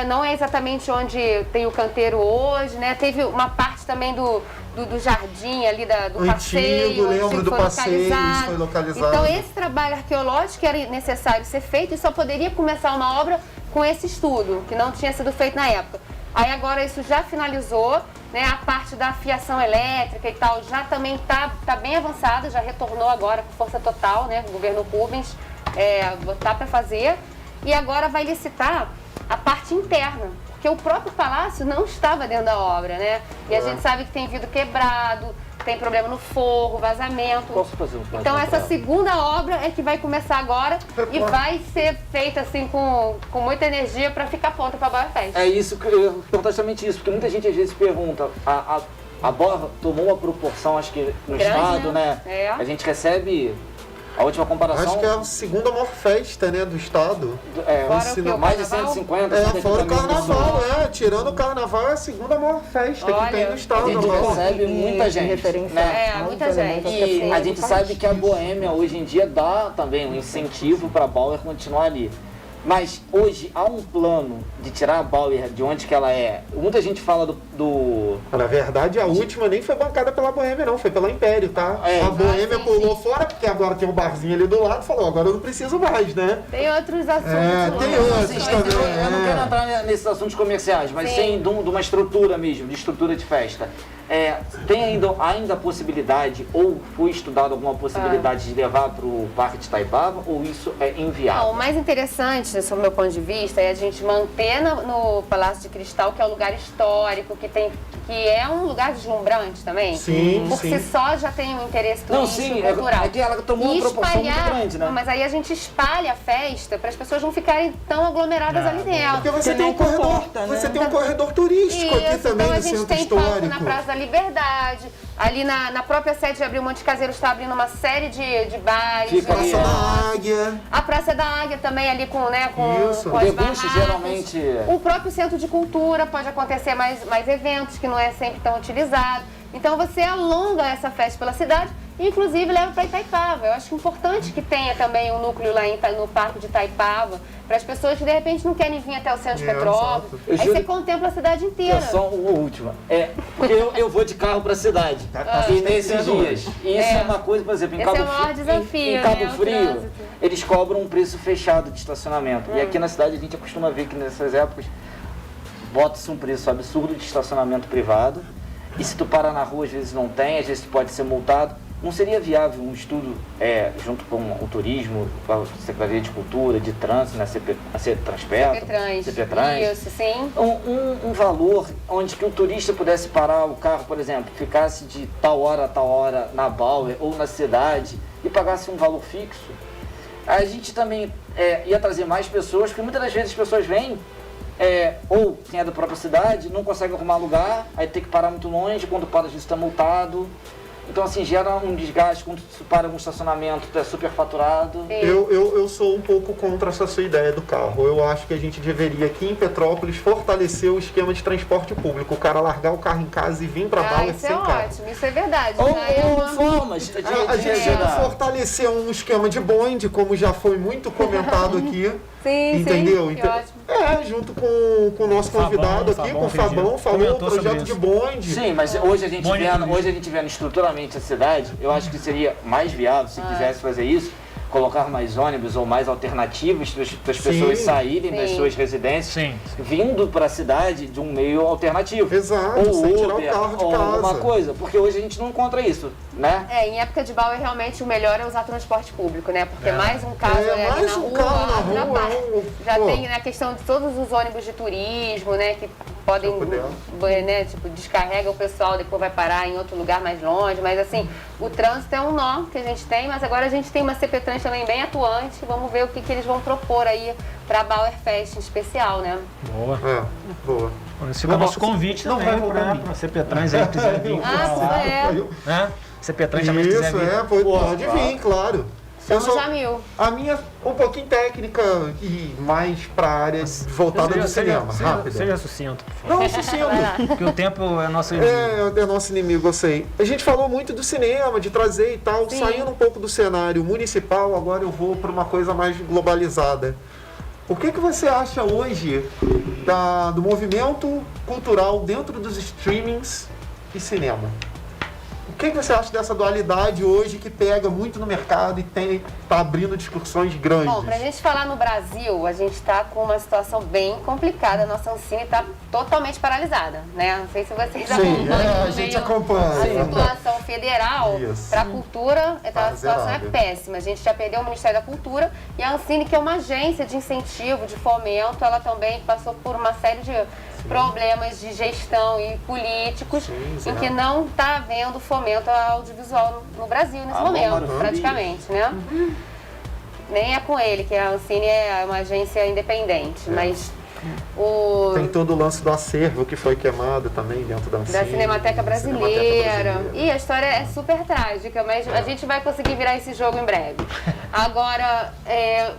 não é exatamente onde tem o canteiro hoje, né? Teve uma parte também do jardim ali, do passeio. Lembro do passeio, isso foi localizado. Então esse trabalho arqueológico era necessário ser feito e só poderia começar uma obra com esse estudo, que não tinha sido feito na época. Aí agora isso já finalizou, né? A parte da fiação elétrica e tal já também tá bem avançada, já retornou agora com força total, né? O governo Rubens botar para fazer, e agora vai licitar a parte interna, porque o próprio palácio não estava dentro da obra, né? E a gente sabe que tem vidro quebrado, tem problema no forro, vazamento. Posso fazer um Então essa segunda obra é que vai começar agora e vai ser feita assim com muita energia para ficar pronta para a Bauer Fest. É isso que eu ia perguntar justamente isso, porque muita gente às vezes pergunta, a Bauer tomou uma proporção, acho que no Grande, estado, né? É. A gente recebe a última comparação. Acho que é a segunda maior festa, né, do estado. Fora o que, o mais de carnaval? 150, É, 180 fora o mil carnaval, pessoas. Tirando o carnaval, é a segunda maior festa Olha, que tem no A estado. gente agora. recebe muita gente, referência né? muita gente. E a gente sabe que a Boêmia hoje em dia dá também um incentivo para a Bauer continuar ali. Mas hoje há um plano de tirar a Bauer de onde que ela é. Muita gente fala do... Na verdade, a última nem foi bancada pela Boêmia, não. Foi pela Império, tá? É. A Boêmia sim, pulou fora, porque agora tem um barzinho ali do lado. Falou, agora eu não preciso mais, né? Tem outros assuntos. tem lá. outros Assim, também. eu não quero entrar nesses assuntos comerciais, mas sim de uma estrutura mesmo, de estrutura de festa. Tem ainda a possibilidade, ou foi estudado alguma possibilidade de levar para o Parque de Itaipava, ou isso é inviável? Não, o mais interessante, sob o meu ponto de vista, é a gente manter no Palácio de Cristal, que é um lugar histórico, que é um lugar deslumbrante também. Sim, Por sim. si só já tem um interesse Não, turístico sim, cultural. é que ela tomou uma proporção muito grande, né? Não, mas aí a gente espalha a festa para as pessoas não ficarem tão aglomeradas ali dentro. Porque você Que tem não um corredor, comporta, né? você tem um corredor turístico aqui Isso, também então a no gente centro tem palco histórico. na Praça da Liberdade, ali na própria sede de Abril Monte Caseiro está abrindo uma série de bares. Fica ali, Praça da Águia. A Praça da Águia também ali com Isso. com as Debut, barracas. geralmente- O próprio Centro de Cultura pode acontecer mais eventos, que não é sempre tão utilizado. Então você alonga essa festa pela cidade e inclusive leva para Itaipava. Eu acho importante que tenha também um núcleo lá no Parque de Itaipava, para as pessoas que de repente não querem vir até o centro de Petrópolis. exato. Eu Aí juro- você contempla a cidade inteira. Só uma última. Porque eu vou de carro pra cidade. E nesses dias. E isso é uma coisa, por exemplo, em Esse Cabo é o maior Frio. desafio, Em Cabo né, o Frio, trânsito. eles cobram um preço fechado de estacionamento. E aqui na cidade a gente costuma ver que nessas épocas bota-se um preço absurdo de estacionamento privado. E se tu parar na rua, às vezes não tem, às vezes tu pode ser multado. Não seria viável um estudo junto com o turismo, com a Secretaria de Cultura, de Trânsito, né, a CPTrans, Isso, sim. um valor onde que o turista pudesse parar o carro, por exemplo, ficasse de tal hora a tal hora na Bauer ou na cidade e pagasse um valor fixo, a gente também ia trazer mais pessoas, porque muitas das vezes as pessoas vêm ou quem é da própria cidade não consegue arrumar lugar, aí tem que parar muito longe, quando para às vezes está multado. Então, assim, gera um desgaste quando se para um estacionamento, é super faturado. Eu sou um pouco contra essa sua ideia do carro. Eu acho que a gente deveria aqui em Petrópolis fortalecer o esquema de transporte público. O cara largar o carro em casa e vir para Bauer Isso é sem carro. ótimo, isso é verdade. Ou Já é uma- formas de A gente ajudar. fortalecer um esquema de bonde, como já foi muito comentado aqui. Sim, Entendeu? sim, que ótimo. Junto com o nosso convidado aqui, com o Fabão, falou o projeto de bonde. Sim, mas hoje a gente vendo estruturalmente a cidade, eu acho que seria mais viável, se quisesse fazer isso, colocar mais ônibus ou mais alternativas para as pessoas saírem das Sim. suas residências, vindo para a cidade de um meio alternativo. Exato, ou sem tirar o Uber, carro de ou casa. alguma coisa, porque hoje a gente não encontra isso, né? Em época de Bauer, realmente o melhor é usar transporte público, né? Porque mais um caso ali mais na um rua, carro na abre a rua, barra. Já pô. tem a questão de todos os ônibus de turismo, né? Que podem, né, tipo, descarrega o pessoal, depois vai parar em outro lugar mais longe. Mas assim, o trânsito é um nó que a gente tem, mas agora a gente tem uma CPTrans também bem atuante. Vamos ver o que eles vão propor aí para a Bauer Fest em especial, né? Boa. Boa. Esse fica o nosso convite também para a CPTrans aí, que quiser vir. Né? CPTrans também quiser Isso, vir. pode vir, claro. Somos já 1000. A minha, um pouquinho técnica e mais para a área voltada do cinema, rápido. Seja sucinto, por favor. Não, sucinto. Porque o tempo é nosso inimigo. É nosso inimigo, eu sei. A gente falou muito do cinema, de trazer e tal, saindo um pouco do cenário municipal, agora eu vou para uma coisa mais globalizada. O que você acha hoje do movimento cultural dentro dos streamings e cinema? O que você acha dessa dualidade hoje que pega muito no mercado e está abrindo discussões grandes? Bom, pra gente falar no Brasil, a gente está com uma situação bem complicada. A nossa Ancine está totalmente paralisada, né? Não sei se vocês acompanham. A gente acompanha. A situação federal para a cultura, a situação é péssima. A gente já perdeu o Ministério da Cultura e a Ancine, que é uma agência de incentivo, de fomento, ela também passou por uma série problemas de gestão e políticos, em que não está havendo fomento ao audiovisual no Brasil nesse momento, praticamente, né? Nem é com ele, que a Ancine é uma agência independente, mas Tem todo o lance do acervo que foi queimado também dentro da Ancine. Da Cinemateca Brasileira. E a história é super trágica, mas a gente vai conseguir virar esse jogo em breve. Agora,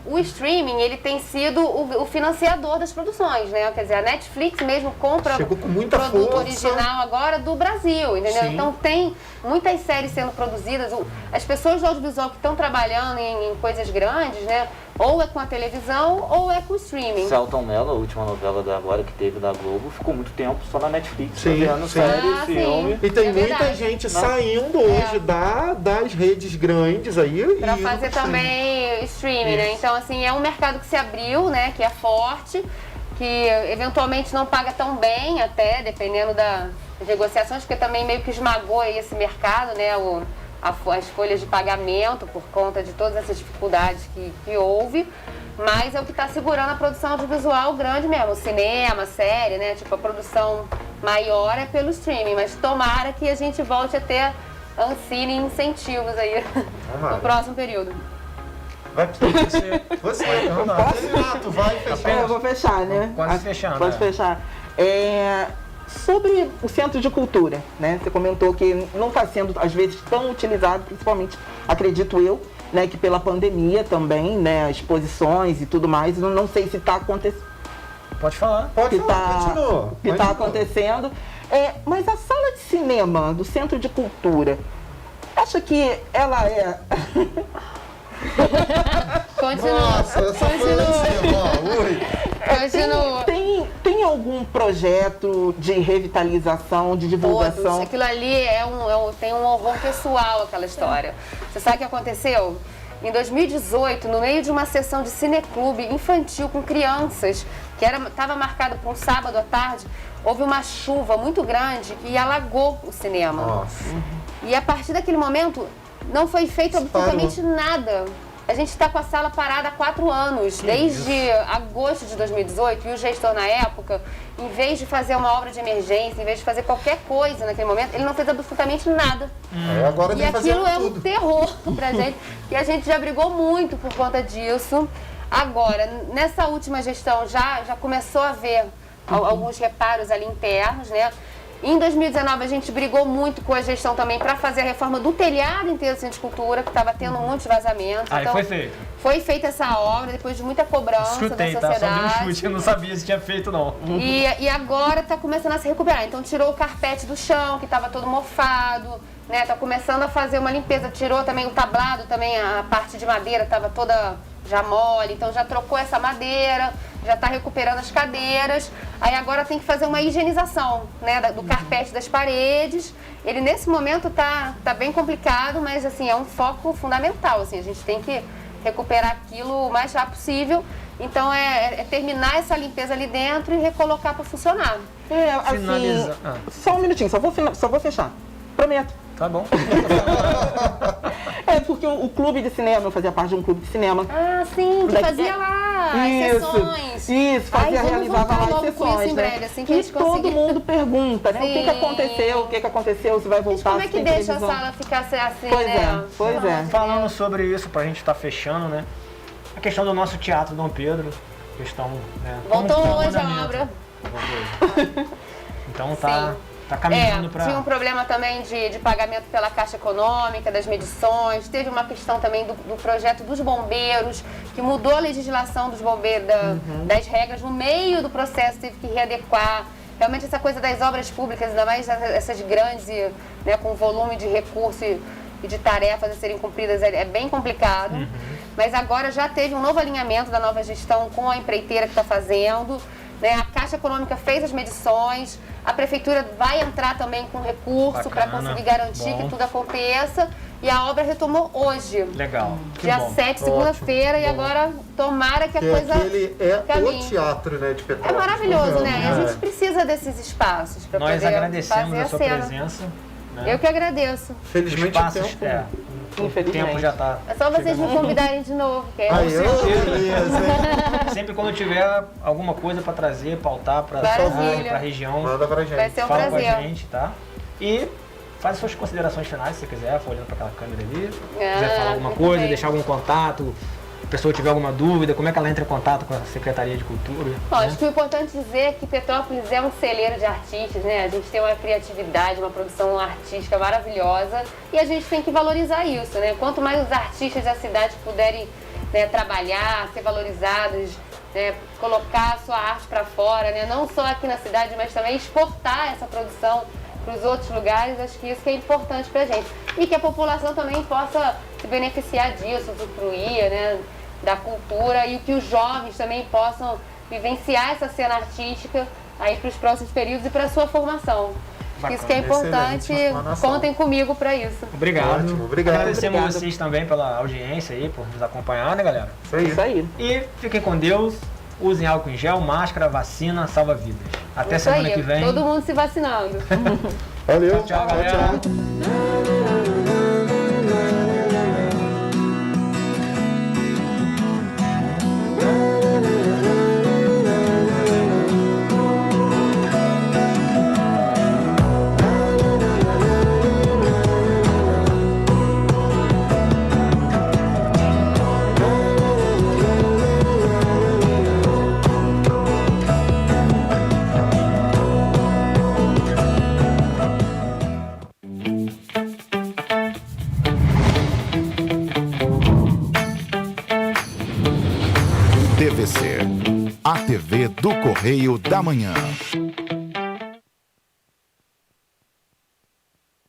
o streaming, ele tem sido o financiador das produções, né? Quer dizer, a Netflix mesmo compra Chegou com muita produto força. original agora do Brasil, entendeu? Sim. Então tem muitas séries sendo produzidas. As pessoas do audiovisual que estão trabalhando em coisas grandes, né? Ou é com a televisão ou é com o streaming. Selton Mello, a última novela agora que teve da Globo, ficou muito tempo só na Netflix, Sim, fazendo sim. série, filme. E tem É muita verdade. gente saindo hoje das redes grandes aí. Pra e fazer indo pro também streaming, né? Então, assim, é um mercado que se abriu, né? Que é forte, que eventualmente não paga tão bem até, dependendo das negociações, porque também meio que esmagou aí esse mercado, né? As folhas de pagamento por conta de todas essas dificuldades que houve. Mas é o que está segurando a produção audiovisual grande mesmo, cinema, série, né? Tipo, a produção maior é pelo streaming, mas tomara que a gente volte a ter Ancine incentivos aí no próximo período. Vai você então, Tu vai fechar. Eu vou fechar, né? Quase fechando, Pode né? fechar. Sobre o Centro de Cultura, né? Você comentou que não está sendo, às vezes, tão utilizado, principalmente, acredito eu, né? Que pela pandemia também, né? Exposições e tudo mais, não sei se está acontecendo. Pode falar. Pode falar, continua. Que está acontecendo. Mas a sala de cinema do Centro de Cultura, acha que ela é... Continua. Essa foi assim, ó. Ui. Continua. Tem algum projeto de revitalização, de divulgação? Todos. Aquilo ali tem um horror pessoal, aquela história. Você sabe o que aconteceu? Em 2018, no meio de uma sessão de cineclube infantil com crianças, que estava marcado para um sábado à tarde, houve uma chuva muito grande que alagou o cinema. Nossa. E a partir daquele momento, não foi feito absolutamente nada. A gente está com a sala parada há 4 anos, desde agosto de 2018, e o gestor na época, em vez de fazer uma obra de emergência, em vez de fazer qualquer coisa naquele momento, ele não fez absolutamente nada. Agora E tem que fazer aquilo é tudo. um terror pra gente, e a gente já brigou muito por conta disso. Agora, nessa última gestão, já começou a haver alguns reparos ali internos, né? Em 2019, a gente brigou muito com a gestão também para fazer a reforma do telhado inteiro do Centro de Cultura, que estava tendo muitos vazamentos. Aí Então, foi feito. foi feita essa obra depois de muita cobrança Escutei, da tá? Só dei um sociedade. chute, eu não sabia se tinha feito, não. E agora está começando a se recuperar. Então tirou o carpete do chão, que estava todo mofado, né? Tá começando a fazer uma limpeza. Tirou também o tablado, também a parte de madeira estava toda já mole. Então já trocou essa madeira, já está recuperando as cadeiras. Aí agora tem que fazer uma higienização, né? Do carpete das paredes. Ele nesse momento tá bem complicado, mas assim, é um foco fundamental. Assim, a gente tem que recuperar aquilo o mais rápido possível. Então é terminar essa limpeza ali dentro e recolocar para funcionar. Finaliza. Só um minutinho, só vou fechar. Prometo. Tá bom. Porque o clube de cinema, eu fazia parte de um clube de cinema. Ah, sim, que Daqui- fazia lá as sessões. Isso, Ai, vamos realizava voltar lá logo as com isso sessões, em né? breve, assim que a E gente todo conseguir. mundo pergunta, né? O que Sim. aconteceu, se vai Mas voltar, como é se que tem deixa a televisão. sala ficar assim, Pois né? pois é. Falando sobre isso, pra gente estar fechando, né? A questão do nosso Teatro Dom Pedro. Questão, né? Voltou como tá o hoje a andamento? obra. Voltou hoje. Então tá Sim. caminhando pra... Tinha um problema também de pagamento pela Caixa Econômica, das medições. Teve uma questão também do projeto dos bombeiros, que mudou a legislação dos bombeiros, das regras. No meio do processo teve que readequar. Realmente essa coisa das obras públicas, ainda mais essas grandes, né, com volume de recursos e de tarefas a serem cumpridas, é bem complicado. Mas agora já teve um novo alinhamento da nova gestão com a empreiteira que está fazendo. Né? A Caixa Econômica fez as medições, a Prefeitura vai entrar também com recurso para Bacana, conseguir garantir bom. que tudo aconteça. E a obra retomou hoje. Legal. Que Dia bom. 7, segunda-feira, e agora tomara que a coisa Aquele caminhe. o teatro, né, de É Petrópolis. maravilhoso, né? E a É. gente precisa desses espaços para Nós poder agradecemos fazer a sua cena. presença. Né? Eu que agradeço. Felizmente o Espaços, tempo... O Infelizmente. tempo já tá. É só vocês me convidarem de novo, que é Aí, Sempre quando tiver alguma coisa pra trazer, pautar pra Maravilha. pra região, manda pra vai gente. ser um fala com a prazer. gente, tá? E faz suas considerações finais, se você quiser, for olhando pra aquela câmera ali. Ah, Quiser falar alguma muito coisa, bem. deixar algum contato, a pessoa tiver alguma dúvida, como é que ela entra em contato com a Secretaria de Cultura? Bom, né? acho que o importante dizer é que Petrópolis é um celeiro de artistas, né? A gente tem uma criatividade, uma produção artística maravilhosa e a gente tem que valorizar isso, né? Quanto mais os artistas da cidade puderem, né, trabalhar, ser valorizados, né, colocar a sua arte para fora, né? Não só aqui na cidade, mas também exportar essa produção para os outros lugares, acho que isso que é importante para a gente. E que a população também possa se beneficiar disso, usufruir, né, da cultura e que os jovens também possam vivenciar essa cena artística aí para os próximos períodos e para a sua formação. Acho que isso que é importante, Excelente explanação. contem comigo para isso. Obrigado. Ótimo, obrigado. Agradecemos Obrigado. vocês também pela audiência aí, por nos acompanhar, né, galera? Isso aí. E fiquem com Deus, usem álcool em gel, máscara, vacina, salva vidas. Até Isso semana aí, que vem. todo mundo se vacinando. Valeu. Tchau, galera. TVC, a TV do Correio da Manhã.